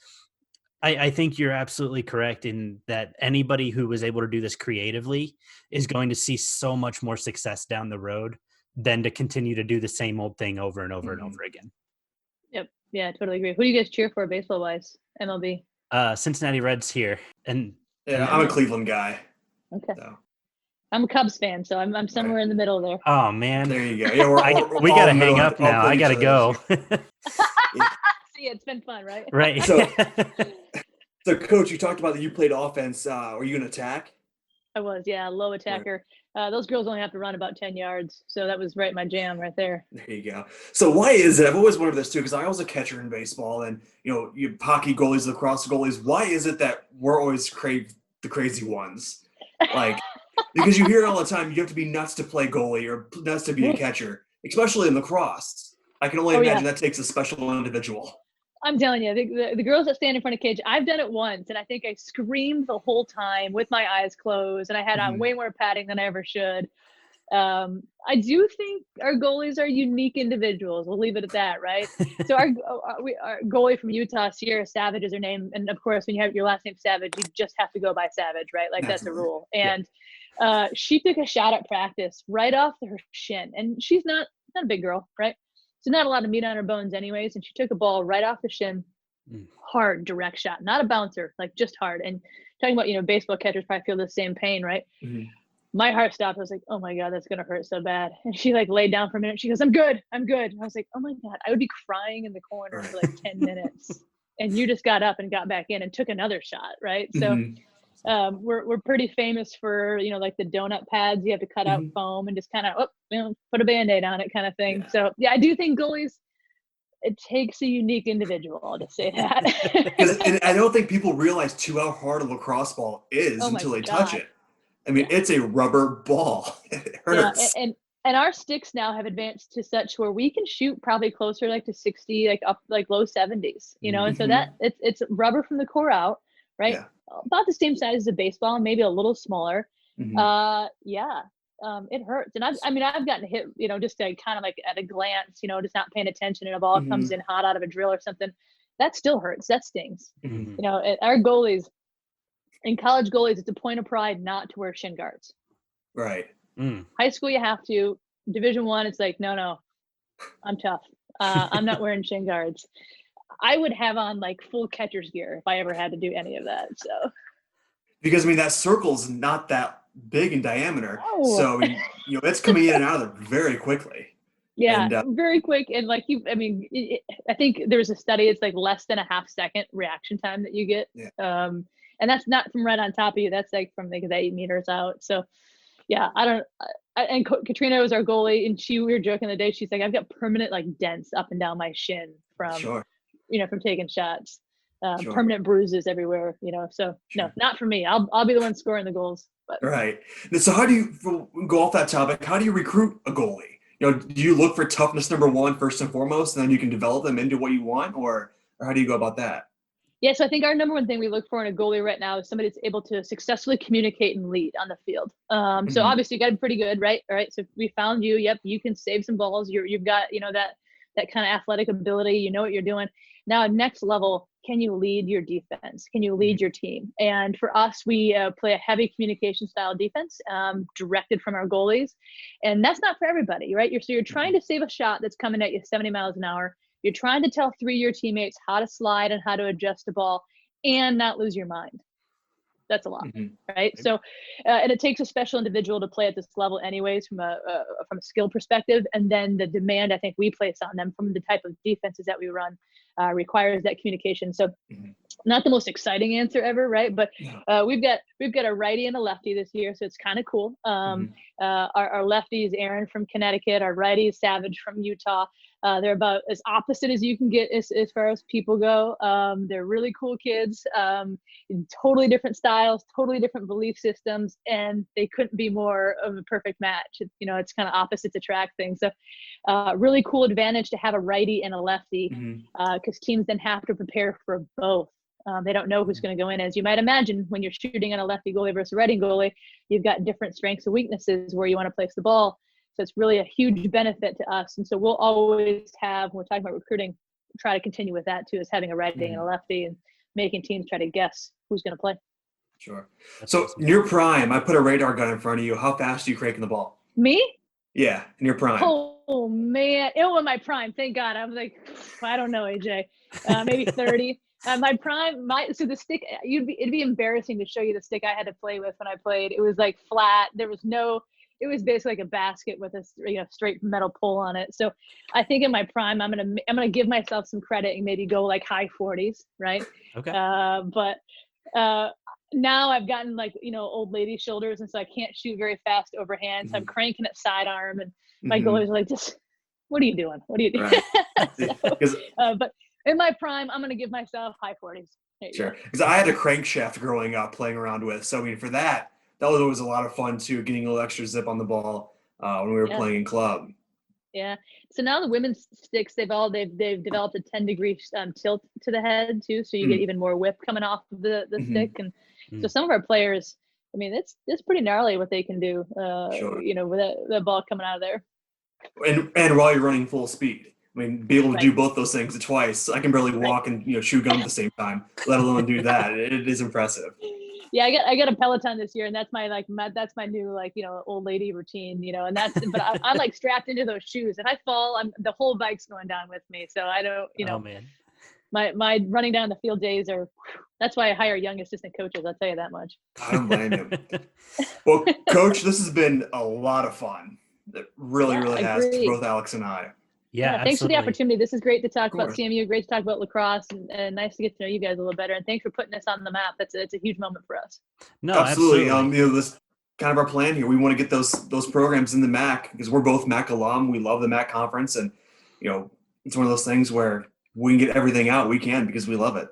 Speaker 2: I think you're absolutely correct in that anybody who was able to do this creatively is going to see so much more success down the road than to continue to do the same old thing over and over and over again.
Speaker 4: Yep. Yeah, I totally agree. Who do you guys cheer for baseball wise? MLB?
Speaker 2: Cincinnati Reds here. And
Speaker 3: I'm a Cleveland guy.
Speaker 4: Okay.
Speaker 3: So.
Speaker 4: I'm a Cubs fan, so I'm somewhere in the middle there.
Speaker 2: Oh man.
Speaker 3: There you go. Yeah,
Speaker 2: we gotta hang up now. I gotta go.
Speaker 4: See, it's been fun, right?
Speaker 2: Right.
Speaker 3: So Coach, you talked about that you played offense. Were you an attack?
Speaker 4: I was, yeah, low attacker. Those girls only have to run about 10 yards, so that was right my jam right there.
Speaker 3: There you go. So why is it? I've always wondered this too, because I was a catcher in baseball, and you hockey goalies, lacrosse goalies. Why is it that we're always the crazy ones? Like, because you hear it all the time. You have to be nuts to play goalie or nuts to be a catcher, especially in lacrosse. I can only imagine that takes a special individual.
Speaker 4: I'm telling you, the girls that stand in front of cage, I've done it once, and I think I screamed the whole time with my eyes closed, and I had on way more padding than I ever should. I do think our goalies are unique individuals. We'll leave it at that, right? So our goalie from Utah, Sierra Savage is her name, and of course, when you have your last name Savage, you just have to go by Savage, right? Like that's a rule. And she took a shot at practice right off her shin, and she's not a big girl, right? So not a lot of meat on her bones anyways. And she took a ball right off the shin,
Speaker 2: Mm.
Speaker 4: hard direct shot, not a bouncer, like just hard. And talking about, baseball catchers probably feel the same pain, right?
Speaker 3: Mhm.
Speaker 4: My heart stopped. I was like, oh my God, that's going to hurt so bad. And she like laid down for a minute. She goes, I'm good. I'm good. And I was like, oh my God, I would be crying in the corner for like 10 minutes. And you just got up and got back in and took another shot. Right. So
Speaker 3: Mhm.
Speaker 4: we're pretty famous for, like the donut pads. You have to cut out
Speaker 3: Mhm.
Speaker 4: foam and just kind of, put a Band-Aid on it kind of thing.
Speaker 3: Yeah.
Speaker 4: So yeah, I do think goalies, it takes a unique individual, I'll just say that.
Speaker 3: And I don't think people realize too how hard a lacrosse ball is
Speaker 4: Oh my
Speaker 3: until they touch
Speaker 4: God.
Speaker 3: it. I mean,
Speaker 4: Yeah.
Speaker 3: it's a rubber ball. It
Speaker 4: Yeah.
Speaker 3: hurts.
Speaker 4: And our sticks now have advanced to such where we can shoot probably closer like to 60, like up like low 70s, and so that
Speaker 3: Mhm.
Speaker 4: it's rubber from the core out, right?
Speaker 3: Yeah.
Speaker 4: About the same size as a baseball, maybe a little smaller.
Speaker 3: Mhm.
Speaker 4: Yeah. It hurts. And I've gotten hit, just like kind of like at a glance, just not paying attention and a ball comes
Speaker 3: Mhm.
Speaker 4: in hot out of a drill or something. That still hurts. That stings.
Speaker 3: Mhm.
Speaker 4: Our goalies in college goalies, it's a point of pride not to wear shin guards.
Speaker 3: Right.
Speaker 2: Mm.
Speaker 4: High school, you have to. Division One, it's like, no, I'm tough. I'm not wearing shin guards. I would have on like full catcher's gear if I ever had to do any of that. So,
Speaker 3: Because I mean that circle's not that big in diameter,
Speaker 4: oh,
Speaker 3: so I mean it's coming in and out of there very quickly.
Speaker 4: yeah,
Speaker 3: And
Speaker 4: very quick. And like I think there's a study. It's like less than a half-second reaction time that you get.
Speaker 3: yeah,
Speaker 4: And that's not from right on top of you. That's like from like the 8 meters out. So, yeah, I don't. And Katrina was our goalie, and we were joking the day. She's like, I've got permanent like dents up and down my shin from
Speaker 3: sure,
Speaker 4: from taking shots,
Speaker 3: sure,
Speaker 4: permanent bruises everywhere, so no,
Speaker 3: sure.
Speaker 4: not for me. I'll be the one scoring the goals, but
Speaker 3: Right. And so how do you go off that topic? How do you recruit a goalie? Do you look for toughness number one first and foremost, and then you can develop them into what you want, or how do you go about that?
Speaker 4: yeah, so I think our number one thing we look for in a goalie right now is somebody that's able to successfully communicate and lead on the field. So
Speaker 3: Mhm.
Speaker 4: obviously you got to be pretty good, right? All right, so we found you. Yep, you can save some balls. You've got that kind of athletic ability. You know what you're doing. Now, next level, can you lead your defense? Can you lead
Speaker 3: Mhm.
Speaker 4: your team? And for us, we play a heavy communication style defense, directed from our goalies, and that's not for everybody, right? You're trying
Speaker 3: Mhm.
Speaker 4: to save a shot that's coming at you 70 miles an hour. You're trying to tell 3 year teammates how to slide and how to adjust the ball and not lose your mind. That's a lot,
Speaker 3: Mhm.
Speaker 4: right? So, and it takes a special individual to play at this level, anyways, from a skill perspective. And then the demand I think we place on them from the type of defenses that we run requires that communication. So,
Speaker 3: Mhm.
Speaker 4: not the most exciting answer ever, right? But
Speaker 3: No.
Speaker 4: we've got a righty and a lefty this year, so it's kind of cool.
Speaker 3: Mhm.
Speaker 4: Our lefty is Aaron from Connecticut. Our righty is Savage from Utah. They're about as opposite as you can get as far as people go. They're really cool kids, totally different styles, totally different belief systems, and they couldn't be more of a perfect match. It's kind of opposites attract things. So, really cool advantage to have a righty and a lefty,
Speaker 3: Mhm.
Speaker 4: because teams then have to prepare for both. They don't know who's
Speaker 3: Mhm.
Speaker 4: going to go in. As you might imagine, when you're shooting on a lefty goalie versus a righty goalie, you've got different strengths and weaknesses where you want to place the ball. So it's really a huge benefit to us. And so we'll always have, when we're talking about recruiting, try to continue with that too, is having a righty and a
Speaker 3: Mhm.
Speaker 4: lefty and making teams try to guess who's going to play.
Speaker 3: Sure.
Speaker 2: That's
Speaker 3: So
Speaker 2: awesome.
Speaker 3: in your prime, I put a radar gun in front of you. How fast are you cranking the ball?
Speaker 4: Me?
Speaker 3: Yeah, in your prime.
Speaker 4: Oh man, it was my prime. Thank God. I was like, I don't know, AJ, maybe 30. My prime, so the stick, it'd be embarrassing to show you the stick I had to play with when I played. It was like flat. It was basically like a basket with a straight metal pole on it. So I think in my prime, I'm gonna give myself some credit and maybe go like high 40s, right?
Speaker 2: Okay.
Speaker 4: But now I've gotten like old lady shoulders, and so I can't shoot very fast overhand. So I'm
Speaker 3: Mhm.
Speaker 4: cranking it sidearm, and my
Speaker 3: Mhm.
Speaker 4: goalies are like, "Just what are you doing? What are you doing?"
Speaker 3: Right.
Speaker 4: So,
Speaker 3: Because
Speaker 4: but in my prime, I'm gonna give myself high 40s. There you
Speaker 3: sure,
Speaker 4: go.
Speaker 3: because I had a crankshaft growing up playing around with. So I mean, for that, that was always a lot of fun too, getting a little extra zip on the ball when we were
Speaker 4: Yeah,
Speaker 3: playing in club.
Speaker 4: yeah. So now the women's sticks, they've developed a 10-degree tilt to the head too, so you get
Speaker 3: Mm.
Speaker 4: even more whip coming off of the stick,
Speaker 3: Mhm.
Speaker 4: and so
Speaker 2: Mm.
Speaker 4: some of our players, I mean, it's pretty gnarly what they can do,
Speaker 3: Sure.
Speaker 4: with that ball coming out of there.
Speaker 3: And while you're running full speed, I mean, be able to
Speaker 4: Right,
Speaker 3: do both those things at twice. I can barely
Speaker 4: right.
Speaker 3: walk and chew gum at the same time, let alone do that. It is impressive.
Speaker 4: Yeah, I got a Peloton this year, and that's that's my new old lady routine, and but I'm like strapped into those shoes. If I fall, the whole bike's going down with me. So I don't,
Speaker 2: Oh man.
Speaker 4: my running down the field days are. That's why I hire young assistant coaches. I'll tell you that much.
Speaker 3: I don't blame you. Well, Coach, this has been a lot of fun. It really,
Speaker 4: Yeah,
Speaker 3: really has for
Speaker 4: agreed.
Speaker 3: both Alex and I.
Speaker 2: Yeah,
Speaker 4: Thanks for the
Speaker 2: absolutely.
Speaker 4: opportunity. This is great to talk about
Speaker 3: course.
Speaker 4: CMU, great to talk about lacrosse, and nice to get to know you guys a little better. And thanks for putting us on the map. It's a huge moment for us.
Speaker 2: No,
Speaker 3: Absolutely.
Speaker 2: absolutely.
Speaker 3: This kind of our plan here. We want to get those programs in the MAC because we're both MAC alum. We love the MAC conference, and it's one of those things where we can get everything out we can because we love it.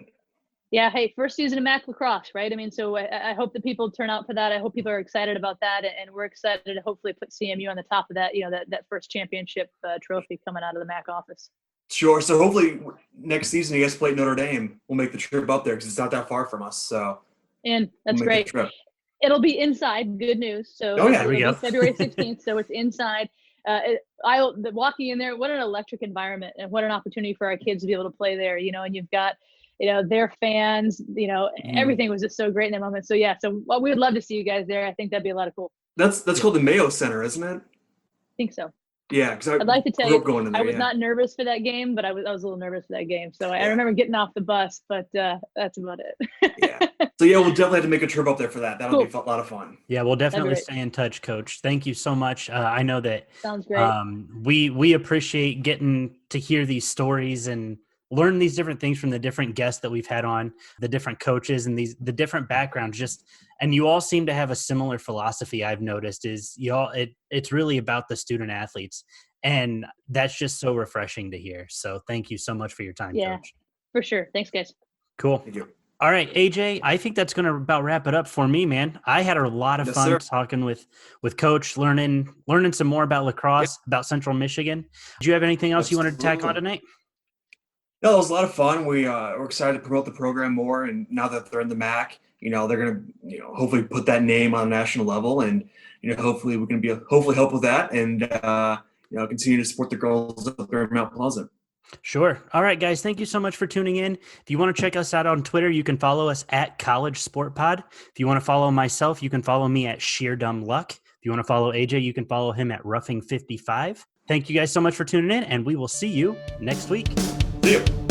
Speaker 4: Yeah. Hey, first season of MAC lacrosse, right? I mean, so I hope that people turn out for that. I hope people are excited about that, and we're excited to hopefully put CMU on the top of that. That first championship trophy coming out of the MAC office.
Speaker 3: Sure. So hopefully next season you guys play at Notre Dame. We'll make the trip up there because it's not that far from us. So
Speaker 4: and that's
Speaker 3: we'll make
Speaker 4: great.
Speaker 3: the trip.
Speaker 4: It'll be inside. Good news. So
Speaker 2: There we
Speaker 4: it'll
Speaker 2: go.
Speaker 4: be February 16th. So it's inside. Walking in there, what an electric environment, and what an opportunity for our kids to be able to play there. And you've got their fans. Everything was just so great in that moment. So yeah. So we would love to see you guys there. I think that'd be a lot of cool.
Speaker 3: That's called the Mayo Center, isn't it?
Speaker 4: I think so.
Speaker 3: Yeah, because
Speaker 4: I'd like to tell
Speaker 3: grew up
Speaker 4: you,
Speaker 3: going in there,
Speaker 4: I was not nervous for that game, but I was a little nervous for that game. So I
Speaker 3: Yeah.
Speaker 4: remember getting off the bus, but that's about it.
Speaker 3: Yeah. So yeah, we'll definitely have to make a trip up there for that. That'll
Speaker 4: Cool.
Speaker 3: be a lot of fun.
Speaker 2: Yeah, we'll definitely
Speaker 4: great.
Speaker 2: stay in touch, Coach. Thank you so much. I know that
Speaker 4: Sounds great.
Speaker 2: we appreciate getting to hear these stories and learn these different things from the different guests that we've had on, the different coaches and the different backgrounds. And you all seem to have a similar philosophy. I've noticed is it's really about the student athletes, and that's just so refreshing to hear. So thank you so much for your time,
Speaker 4: Yeah.
Speaker 2: Coach.
Speaker 4: For sure. Thanks, guys.
Speaker 2: Cool.
Speaker 3: Thank you.
Speaker 2: All right, AJ, I think that's going to about wrap it up for me, man. I had a lot of
Speaker 3: Yes,
Speaker 2: fun
Speaker 3: sir.
Speaker 2: talking with Coach, learning some more about lacrosse, about Central Michigan. Do you have anything else you wanted to tack on
Speaker 3: Absolutely.
Speaker 2: tonight?
Speaker 3: No, it was a lot of fun. We're excited to promote the program more, and now that they're in the MAC, they're gonna hopefully put that name on a national level, and hopefully we can hopefully help with that, and continue to support the girls up there in Mount Pleasant.
Speaker 2: Sure. All right, guys. Thank you so much for tuning in. If you want to check us out on Twitter, you can follow us at College Sport Pod. If you want to follow myself, you can follow me at Sheer Dumb Luck. If you want to follow AJ, you can follow him at Roughing 55. Thank you guys so much for tuning in, and we will see you next week.
Speaker 3: See you.